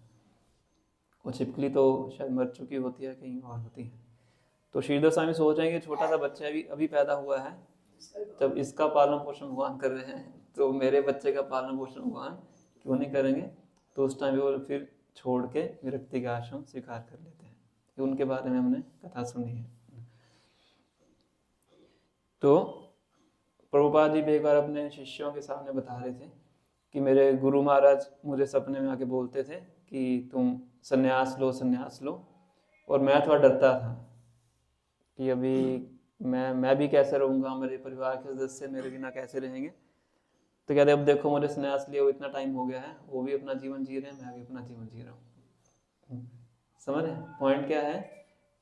वो छिपकली तो शायद मर चुकी होती है, कहीं और होती है। तो श्रीधर स्वामी सोच रहे हैं कि छोटा सा बच्चा अभी पैदा हुआ है, जब इसका पालन पोषण भगवान कर रहे हैं तो मेरे बच्चे का पालन पोषण भगवान क्यों नहीं करेंगे। तो उस टाइम वो फिर छोड़ के विरक्ति का आश्रम स्वीकार कर लेते हैं। ये उनके बारे में हमने कथा सुनी है। तो प्रभुपाद जी भी एक बार अपने शिष्यों के सामने बता रहे थे कि मेरे गुरु महाराज मुझे सपने में आके बोलते थे कि तुम संन्यास लो, और मैं थोड़ा डरता था कि अभी मैं भी कैसे रहूँगा, मेरे परिवार के सदस्य मेरे बिना कैसे रहेंगे। तो कहते अब देखो मुझे संन्यास लिए हुए इतना टाइम हो गया है, वो भी अपना जीवन जी रहे हैं, मैं भी अपना जीवन जी रहा हूँ। समझ रहे पॉइंट क्या है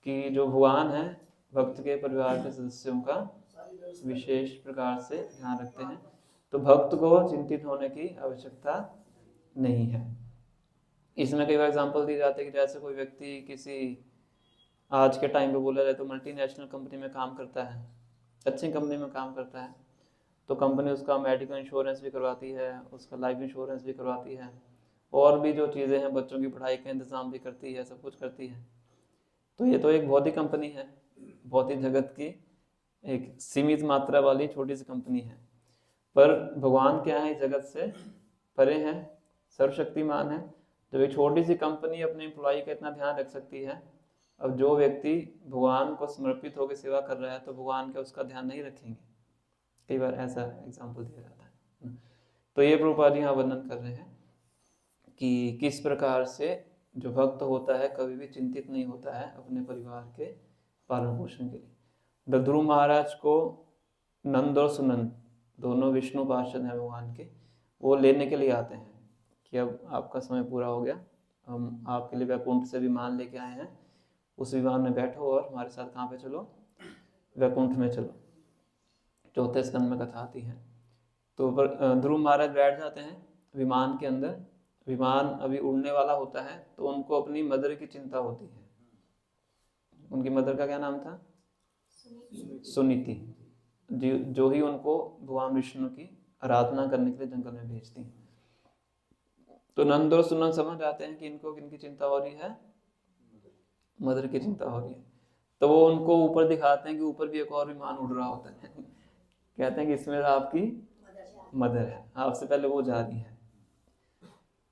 कि जो भगवान है भक्त के परिवार के सदस्यों का विशेष प्रकार से ध्यान रखते हैं, तो भक्त को चिंतित होने की आवश्यकता नहीं है। इसमें कई बार एग्जाम्पल दिए जाते हैं कि जैसे कोई व्यक्ति किसी आज के टाइम पे बोला जाए तो मल्टीनेशनल कंपनी में काम करता है, अच्छी कंपनी में काम करता है, तो कंपनी उसका मेडिकल इंश्योरेंस भी करवाती है, उसका लाइफ इंश्योरेंस भी करवाती है, और भी जो चीज़ें हैं बच्चों की पढ़ाई का इंतज़ाम भी करती है, सब कुछ करती है। तो ये तो एक भौतिक कंपनी है, भौतिक जगत की एक सीमित मात्रा वाली छोटी सी कंपनी है। पर भगवान क्या है, इस जगत से परे हैं, सर्वशक्तिमान है। जब एक छोटी सी कंपनी अपने एम्प्लॉय का इतना ध्यान रख सकती है, अब जो व्यक्ति भगवान को समर्पित होकर सेवा कर रहा है तो भगवान क्या उसका ध्यान नहीं रखेंगे। कई बार ऐसा एग्जाम्पल दिया जाता है। तो ये प्रभुपाद यहाँ वर्णन कर रहे हैं कि किस प्रकार से जो भक्त होता है कभी भी चिंतित नहीं होता है अपने परिवार के पालन पोषण के लिए। ध्रुव महाराज को नंद और सुनंद दोनों विष्णु पार्षद हैं भगवान के, वो लेने के लिए आते हैं कि अब आपका समय पूरा हो गया, हम आपके लिए वैकुंठ से विमान लेके आए हैं, उस विमान में बैठो और हमारे साथ कहाँ पे चलो, वैकुंठ में चलो। चौथे स्कंद में कथा आती है। तो ध्रुव महाराज बैठ जाते हैं विमान के अंदर। विमान अभी उड़ने वाला होता है तो उनको अपनी मदर की चिंता होती है। उनकी मदर का क्या नाम था, सुनीति, जो ही उनको भगवान विष्णु की आराधना करने के लिए जंगल में भेजती। तो नंद और सुनंद समझ आते हैं कि इनको किनकी चिंता हो रही है, मदर की चिंता हो रही है। तो वो उनको ऊपर दिखाते हैं कि ऊपर भी एक और विमान उड़ रहा होता है कहते हैं कि इसमें आपकी मदर है, आपसे पहले वो जा रही है।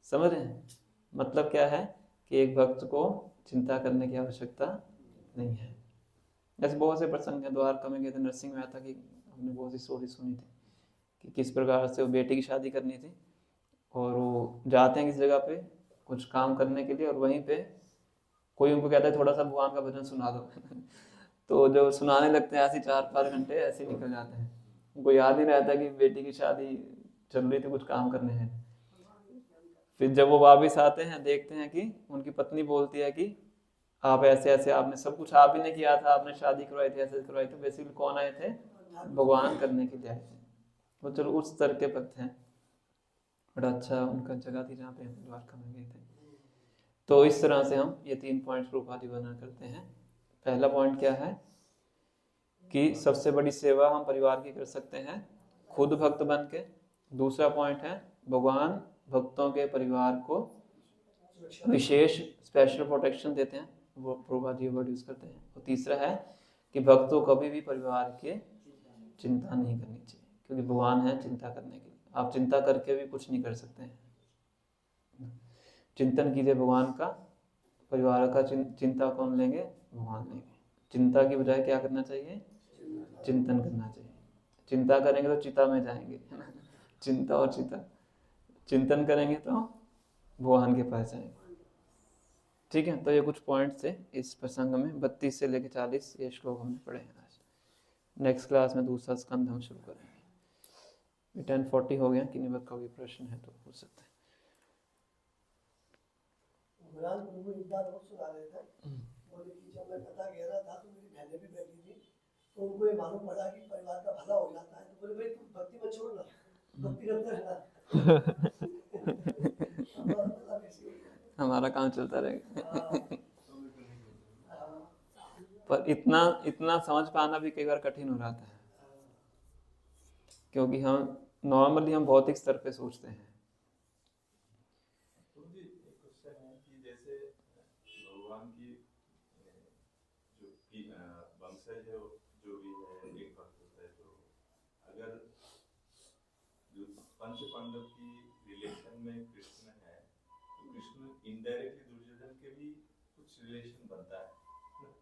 समझ रहे हैं? मतलब क्या है कि एक भक्त को चिंता करने की आवश्यकता नहीं है। ऐसे बहुत से प्रसंग हैं। द्वारका में गए थे, नरसिंह मेहता की हमने बहुत सी स्टोरी सुनी थी कि किस प्रकार से वो बेटी की शादी करनी थी और वो जाते हैं किसी जगह पे कुछ काम करने के लिए, और वहीं पे कोई उनको कहता है थोड़ा सा भगवान का भजन सुना दो तो जो सुनाने लगते हैं ऐसे 4-5 घंटे ऐसे निकल जाते हैं, उनको याद ही रहता है कि बेटी की शादी चल रही थी, कुछ काम करने हैं। फिर जब वो वापस आते हैं देखते हैं कि उनकी पत्नी बोलती है कि आप ऐसे ऐसे, आपने सब कुछ आप ही ने किया था, आपने शादी करवाई थी, ऐसे करवाई थी। बेसिकली कौन आए थे? भगवान करने के लिए आए थे। वो चलो उस स्तर के भक्त हैं, बड़ा अच्छा उनका जगह थी जहाँ पे हम द्वारका में गए थे। तो इस तरह से हम ये 3 पॉइंट रूपादि वर्णन करते हैं। पहला पॉइंट क्या है कि सबसे बड़ी सेवा हम परिवार की कर सकते हैं खुद भक्त बन के। दूसरा पॉइंट है भगवान भक्तों के परिवार को विशेष स्पेशल प्रोटेक्शन देते हैं, वो प्रभुपाद ये वर्ड यूज करते हैं। और तीसरा है कि भक्तों को कभी भी परिवार के चिंता नहीं करनी चाहिए, क्योंकि भगवान है चिंता करने के लिए। आप चिंता करके भी कुछ नहीं कर सकते हैं। चिंतन कीजिए भगवान का, परिवार का चिंता कौन लेंगे? भगवान लेंगे। चिंता की बजाय क्या करना चाहिए? चिंतन करना चाहिए। चिंता करेंगे तो चिता में जाएंगे चिंता और चिता, चिंतन करेंगे तो भगवान के पास जाएंगे। ठीक है, तो ये कुछ पॉइंट्स थे इस प्रसंग में। 32 से लेकर 40 ये श्लोक हमने पढ़े हैं आज। नेक्स्ट क्लास में दूसरा स्कंद हम शुरू करेंगे। 10:40 हो गया, किन्हीं वक्त का कोई प्रश्न है तो पूछ सकते हैं। प्रभु एक बार और सुना रहे थे, बोले कि जब मैं कथा कह रहा था तो मेरी बहनें भी बैठी थी, तो उनको ये मालूम पड़ा कि परिवार का भला हो जाता है, तो बोले भाई तुम भक्ति मत छोड़ना, भक्ति करते रहना हमारा काम चलता रहेगा पर इतना समझ पाना भी कई बार कठिन हो जाता है, क्योंकि हम नॉर्मली हम भौतिक स्तर पे सोचते हैं। भगवान की जो वंशज है जो भी है एक भक्त होता है, तो अगर जो पंच पांडव की रिलेशन में कृष्ण है तो कृष्ण इनडायरेक्टली दुर्योधन के भी कुछ रिलेशन बनता है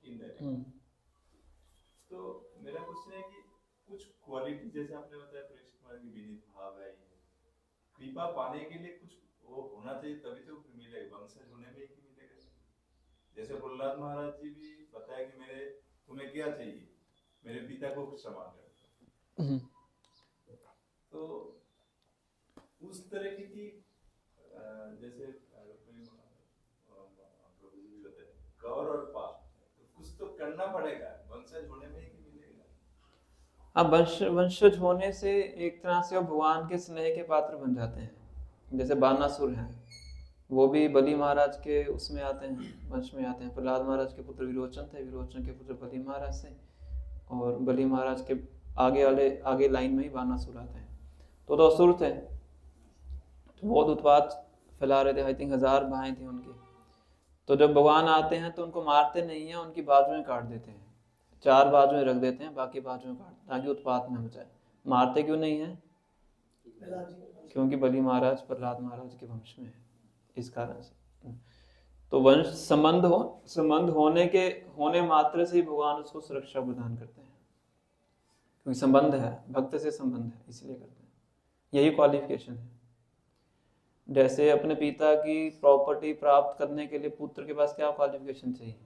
इनडायरेक्टली। तो मेरा क्वेश्चन है कि कुछ क्वालिटी जैसे आपने बताया कृष्ण कुमार की विनीत भाव है, कृपा पाने के लिए कुछ वो होना चाहिए तभी तो मिलेगा, वंशज होने में ही मिलेगा। जैसे प्रहलाद महाराज जी भी बताया कि मेरे तुम्हें क्या चाहिए, मेरे पिता को क्षमा कर। तो उस तरह की जैसे प्रभु जी बताए गौर और पाप, तो कुछ तो करना पड़ेगा, वंशज होने में ही मिलेगा। अब वंशज होने से एक तरह से वो भगवान के स्नेह के पात्र बन जाते हैं। जैसे बानासुर हैं, वो भी बलि महाराज के उसमें आते हैं, वंश में आते हैं। प्रहलाद महाराज के पुत्र विरोचन थे, विरोचन के पुत्र बलि महाराज से, और बलि महाराज के आगे लाइन में ही बानासुर आते हैं। तो असुर थे, तो बहुत उत्पात फैला रहे थे। आई थिंक 1000 भाई थी उनकी। तो जब भगवान आते हैं तो उनको मारते नहीं हैं, उनकी बाजुएं काट देते हैं। 4 बाजुएं रख देते हैं, बाकी बाजुएं काट, ताकि उत्पात न मचाए। मारते क्यों नहीं है? क्योंकि बलि महाराज प्रहलाद महाराज के वंश में है, इस कारण से। तो वंश संबंध होने मात्र से ही भगवान उसको सुरक्षा प्रदान करते हैं, क्योंकि संबंध है, भक्त से संबंध है, इसलिए करते हैं। यही क्वालिफिकेशन है। जैसे अपने पिता की प्रॉपर्टी प्राप्त करने के लिए पुत्र के पास क्या क्वालिफिकेशन चाहिए?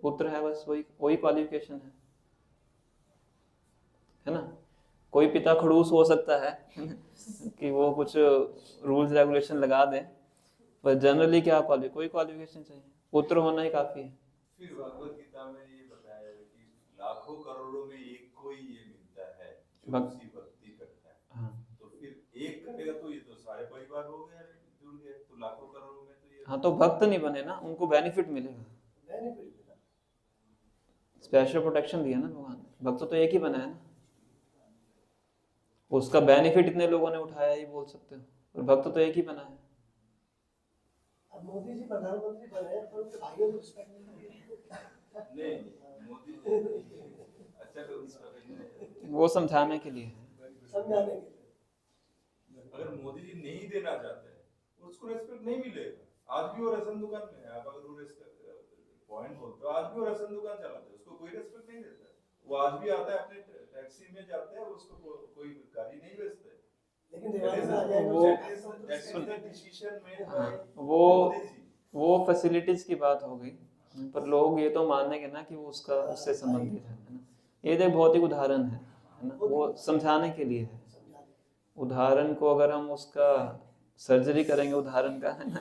पुत्र है, बस वही क्वालिफिकेशन है ना। कोई पिता खड़ूस हो सकता है कि वो कुछ रूल्स रेगुलेशन लगा दे, पर जनरली क्या कोई क्वालिफिकेशन चाहिए? पुत्र होना ही काफी है। फिर भगवत गीता में ये बताया है कि लाखों करोड़ों में एक को ही ये मिलता है जो उसी भक्ति करता है। हाँ, तो फिर एक करेगा तो ये तो सारे परिवार हो गए, जुड़ गए, तो लाखों करोड़ों में तो ये। हाँ, तो भक्त नहीं बने ना, उनको बेनिफिट मिलेगा, स्पेशल प्रोटेक्शन दिया ना भगवान ने। भक्त तो एक ही बना है ना, उसका बेनिफिट इतने लोगों ने उठाया ही बोल सकते हो, और भक्त तो एक ही बना है। अब मोदी जी प्रधानमंत्री बने हैं पर उनके भाइयों को रिस्पेक्ट नहीं दी। नहीं मोदी जी अच्छा तो वो समझाने के लिए है। समझाने के लिए। अगर मोदी जी नहीं देना चाहते हैं उसको रेस्पेक्ट नहीं मिलेगा। आज भी वो राशन दुकान में है, आप अगर वो पॉइंट बोलते हो, आज भी वो राशन दुकान चलाते हैं, उसको कोई रेस्पेक्ट नहीं देता है। वो आज भी आता है अपने टैक्सी में जाते हैं, उसको कोई गाड़ी नहीं बेचते। लेकिन दिवाली में आ जाएगा वो- That is the decision made by हाँ, मोदी जी। वो फैसिलिटीज की बात हो गई, पर लोग ये तो मानेंगे ना कि वो उसका उससे संबंधित है ना। ये तो एक भौतिक उदाहरण है ना, वो समझाने के लिए है। उदाहरण को अगर हम उसका सर्जरी करेंगे उदाहरण का, है ना,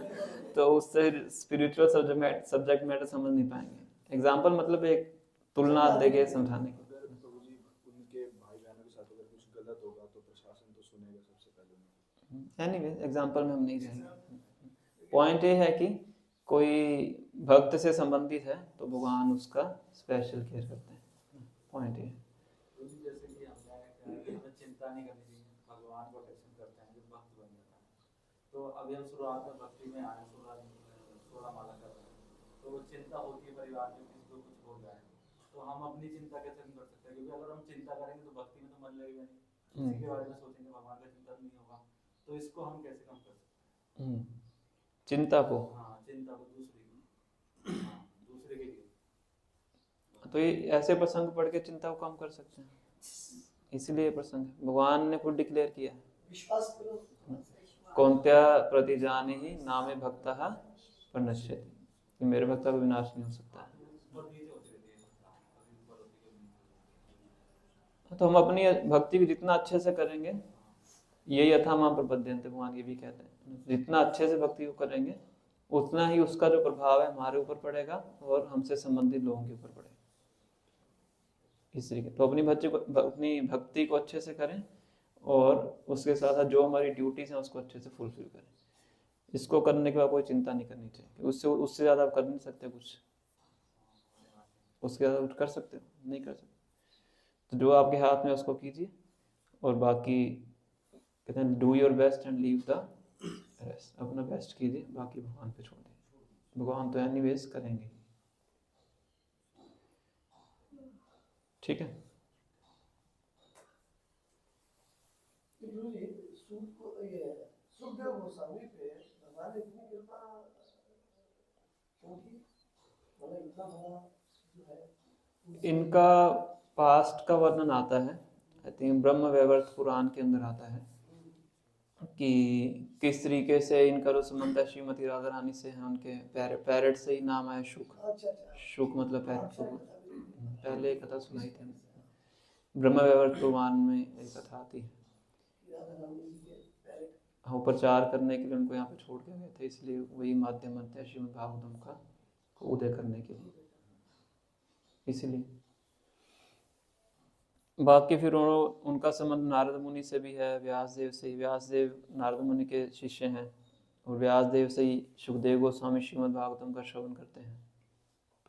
तो उससे स्पिरिचुअल सब्जेक्ट मैटर समझ नहीं पाएंगे। एग्जाम्पल मतलब एक तुलना देके समझाने के। अगर प्रभु जी उनके भाई बहनों के साथ अगर कुछ गलत होगा तो प्रशासन तो सुनेगा सबसे पहले। एनीवे एग्जाम्पल में हम नहीं जाएंगे। पॉइंट ये है कि कोई भक्त से संबंधित है तो भगवान उसका स्पेशल केयर करते हैं। पॉइंट ये है। जैसे कि हमें चिंता नहीं करनी चाहिए, भगवान प्रोटेक्शन करते हैं जब भक्त बन जाता है। तो अभी हम शुरुआत में भक्ति में आए, 16 माला कर रहे हैं, तो वो चिंता होती है परिवार में किसी को कुछ हो जाए, तो हम अपनी चिंता कैसे नहीं कर सकते? क्योंकि अगर हम चिंता करेंगे तो भक्ति में तो मन लगेगा नहीं, किसी के बारे में सोचेंगे, भगवान का चिंतन नहीं होगा, तो इसको हम कैसे कम कर सकते हैं? चिंता को, हाँ, चिंता को दूसरे के लिए। तो ये ऐसे प्रसंग पढ़ के चिंता को कम कर सकते हैं, इसलिए प्रसंग है। भगवान ने खुद डिक्लेयर किया है, विश्वास करो। कौन्त्या प्रतिजाने ही नामे भक्तः प्रणश्यति, कि मेरे भक्त का विनाश नहीं हो सकता है। तो हम अपनी भक्ति को जितना अच्छे से करेंगे, यही यथा मां प्रपद्यन्ते, भगवान ये भी कहते हैं, जितना अच्छे से भक्ति को करेंगे उतना ही उसका जो प्रभाव है हमारे ऊपर पड़ेगा और हमसे संबंधित लोगों के ऊपर पड़ेगा। इस तरीके तो अपनी भक्ति को अच्छे से करें और उसके साथ साथ जो हमारी ड्यूटीज हैं उसको अच्छे से फुलफिल करें। इसको करने के बाद कोई चिंता नहीं करनी चाहिए। उससे ज़्यादा आप कर नहीं सकते कुछ, उसके ज़्यादा कुछ कर सकते हो नहीं कर सकते। तो जो आपके हाथ में उसको कीजिए, और बाकी कहते हैं do your best and leave the rest. अपना बेस्ट कीजिए, बाकी भगवान पे छोड़ दीजिए, भगवान तो एनीवेज करेंगे। ठीक है। सुखदेव गोस्वामी पे भगवान ने इतनी कृपा क्योंकि मतलब इतना बड़ा जो है इनका पास्ट का वर्णन आता है, आई थिंक ब्रह्म वैवर्त पुराण के अंदर आता है कि किस तरीके से इनका जो संबंध है श्रीमती राधा रानी से है। उनके पैरेट से ही नाम आया शुक। शुक मतलब पैरेट। पहले एक कथा सुनाई थी, ब्रह्म वैवर्त पुराण में एक कथा आती है। हाँ, प्रचार करने के लिए उनको यहाँ पे छोड़ के गए थे, इसलिए वही माध्यम बनते हैं श्रीमद् भागवतम का उदय करने के लिए। इसलिए बाकी फिर उनका संबंध नारद मुनि से भी है, व्यासदेव से। व्यासदेव नारद मुनि के शिष्य हैं और व्यासदेव से ही सुखदेव गोस्वामी श्रीमद् भागवतम का श्रवण करते हैं,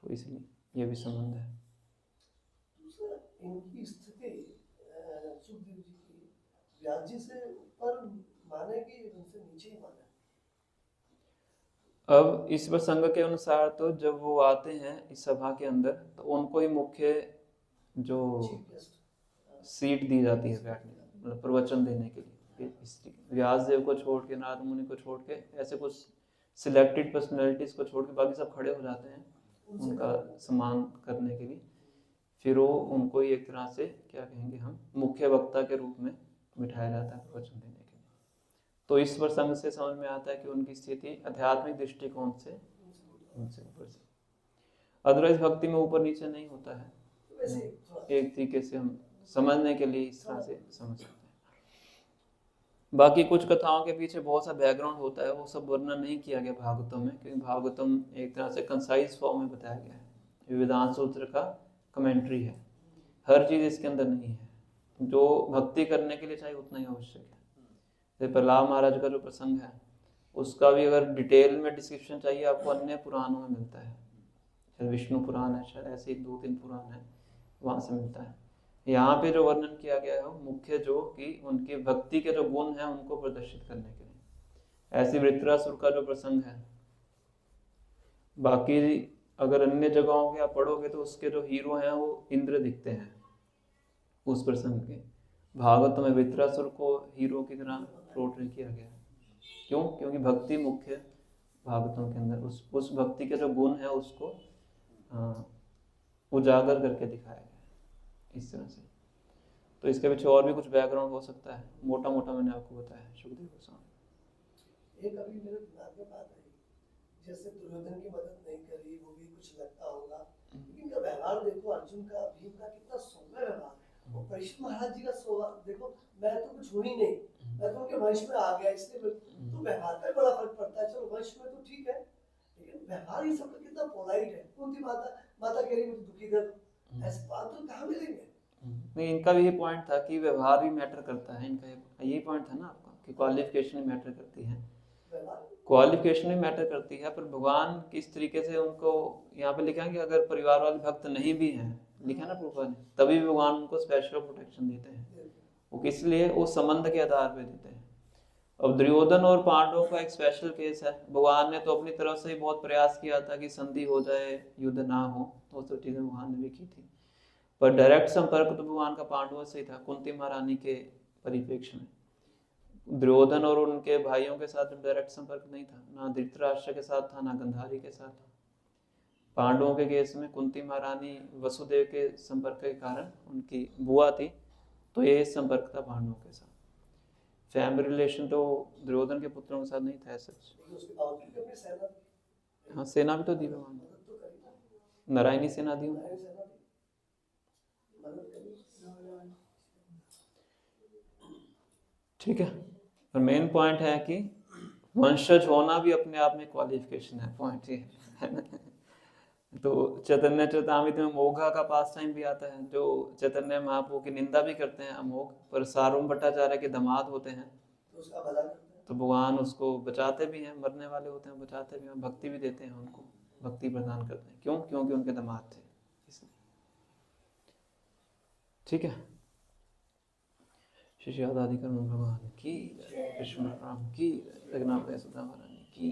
तो इसलिए ये भी संबंध है। इनकी स्थिति सुखदेव जी की व्यास जी से ऊपर माने कि उनसे नीचे ही माने? अब इस प्रसंग के अनुसार तो जब वो आते हैं इस सभा के अंदर, तो उनको ही मुख्य जो सीट दी जाती है बैठने, मतलब प्रवचन देने के लिए। व्यासदेव को छोड़ के, नारद मुनि को छोड़ के, ऐसे कुछ सिलेक्टेड पर्सनैलिटीज को छोड़ के बाकी सब खड़े हो जाते हैं उनका सम्मान करने के लिए। फिर वो उनको ही एक तरह से क्या कहेंगे हम, मुख्य वक्ता के रूप में बिठाया जाता है प्रवचन देने के लिए। तो इस प्रसंग से समझ में आता है कि उनकी स्थिति आध्यात्मिक दृष्टिकोण से उनसे ऊपर से, अदरवाइज भक्ति में ऊपर नीचे नहीं होता है। एक तरीके से हम समझने के लिए इस तरह से समझ सकते हैं। बाकी कुछ कथाओं के पीछे बहुत सा बैकग्राउंड होता है, वो सब वर्णन नहीं किया गया भागवतम में, क्योंकि भागवतम एक तरह से कंसाइज फॉर्म में बताया गया है। वेदांत सूत्र का कमेंट्री है, हर चीज़ इसके अंदर नहीं है। जो भक्ति करने के लिए चाहिए उतना ही आवश्यक है। जैसे प्रहलाद महाराज का जो प्रसंग है, उसका भी अगर डिटेल में डिस्क्रिप्शन चाहिए आपको अन्य पुराणों में मिलता है। शायद विष्णु पुराण है, शायद ऐसे ही 2-3 पुराण है, वहाँ से मिलता है। यहाँ पे जो वर्णन किया गया है वो मुख्य जो कि उनकी भक्ति के जो गुण हैं उनको प्रदर्शित करने के लिए। ऐसे वृत्रासुर का जो प्रसंग है, बाकी अगर अन्य जगहों के आप पढ़ोगे तो उसके जो हीरो हैं वो इंद्र दिखते हैं उस प्रसंग के। भागवत में वृत्रासुर को हीरो की तरह पोर्ट्रे किया गया है। क्यों? क्योंकि भक्ति मुख्य भागवतों के अंदर उस भक्ति के जो गुण है उसको उजागर करके दिखाया गया है इस तरह से। तो इसके पीछे और भी कुछ बैकग्राउंड हो सकता है, मोटा मोटा मैंने आपको बताया सुखदेव गोस्वामी। एक अभी मेरे दिमाग में बात आई, जैसे दुर्योधन की मदद नहीं करी, वो भी कुछ लगता होगा, लेकिन इनका व्यवहार देखो, अर्जुन का, भीम का कितना सौम्य व्यवहार है। और परीक्षित महाराज जी का स्वभाव देखो, मैं तो कुछ हूं ही नहीं, मैं तो उनके वंश में आ गया, इसलिए तो व्यवहार पे बड़ा फर्क पड़ता है। चलो वंश में तो ठीक है, लेकिन व्यवहार ही सबका कितना पोलाइट है। कुंती माता कह रही मुझे दुखी कर, ऐसे बात तो कहाँ मिलेंगे। नहीं, इनका भी ये पॉइंट था कि व्यवहार भी मैटर करता है। इनका यही पॉइंट था ना आपका कि क्वालिफिकेशन भी मैटर करती है, क्वालिफिकेशन भी मैटर करती है। पर भगवान किस तरीके से उनको यहाँ पे लिखा है कि अगर परिवार वाले भक्त नहीं भी हैं, लिखा ना प्रभुपाद ने, तभी भगवान उनको स्पेशल प्रोटेक्शन देते हैं। वो किस लिए? वो संबंध के आधार पे देते हैं। अब दुर्योधन और पांडवों का एक स्पेशल केस है। भगवान ने तो अपनी तरफ से ही बहुत प्रयास किया था कि संधि हो जाए, युद्ध ना हो, तो सब चीजें भगवान ने भी की थी। पर डायरेक्ट संपर्क तो भगवान का पांडवों से ही था, कुंती महारानी के परिप्रेक्ष्य में। दुर्योधन और उनके भाइयों के साथ डायरेक्ट संपर्क नहीं था, ना धृतराष्ट्र के साथ था, ना गंधारी के साथ था। पांडवों के केस में कुंती महारानी वसुदेव के संपर्क के कारण, उनकी बुआ थी, तो ये संपर्क था पांडवों के साथ। फैमिली रिलेशन तो दुर्योधन के पुत्रों के साथ नहीं था सच। हाँ, सेना भी तो दी भगवान, नारायणी सेना दी। ठीक है, और मेन पॉइंट है कि वंशज होना भी अपने आप में क्वालिफिकेशन है। पॉइंट ये है ना। तो चैतन्य चरितामृत में मोघा का पास टाइम भी आता है, जो चैतन्य महाप्रभु की निंदा भी करते हैं अमोघ, पर सारूम भट्टाचार्य के दामाद होते हैं, तो भगवान उसको बचाते भी हैं। मरने वाले होते हैं, बचाते भी हैं, भक्ति भी देते हैं, उनको भक्ति प्रदान करते हैं। क्यों? क्योंकि उनके दामाद थे इसलिए। ठीक है, श्री राधिका भगवान की, कृष्ण राम की, रघुनाथ सुधा महारानी की,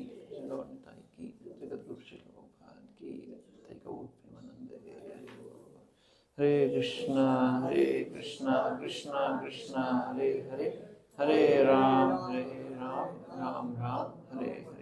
की, जगत गुरु श्री भगवान की, हरे कृष्णा कृष्णा कृष्णा हरे हरे, हरे राम राम राम हरे हरे।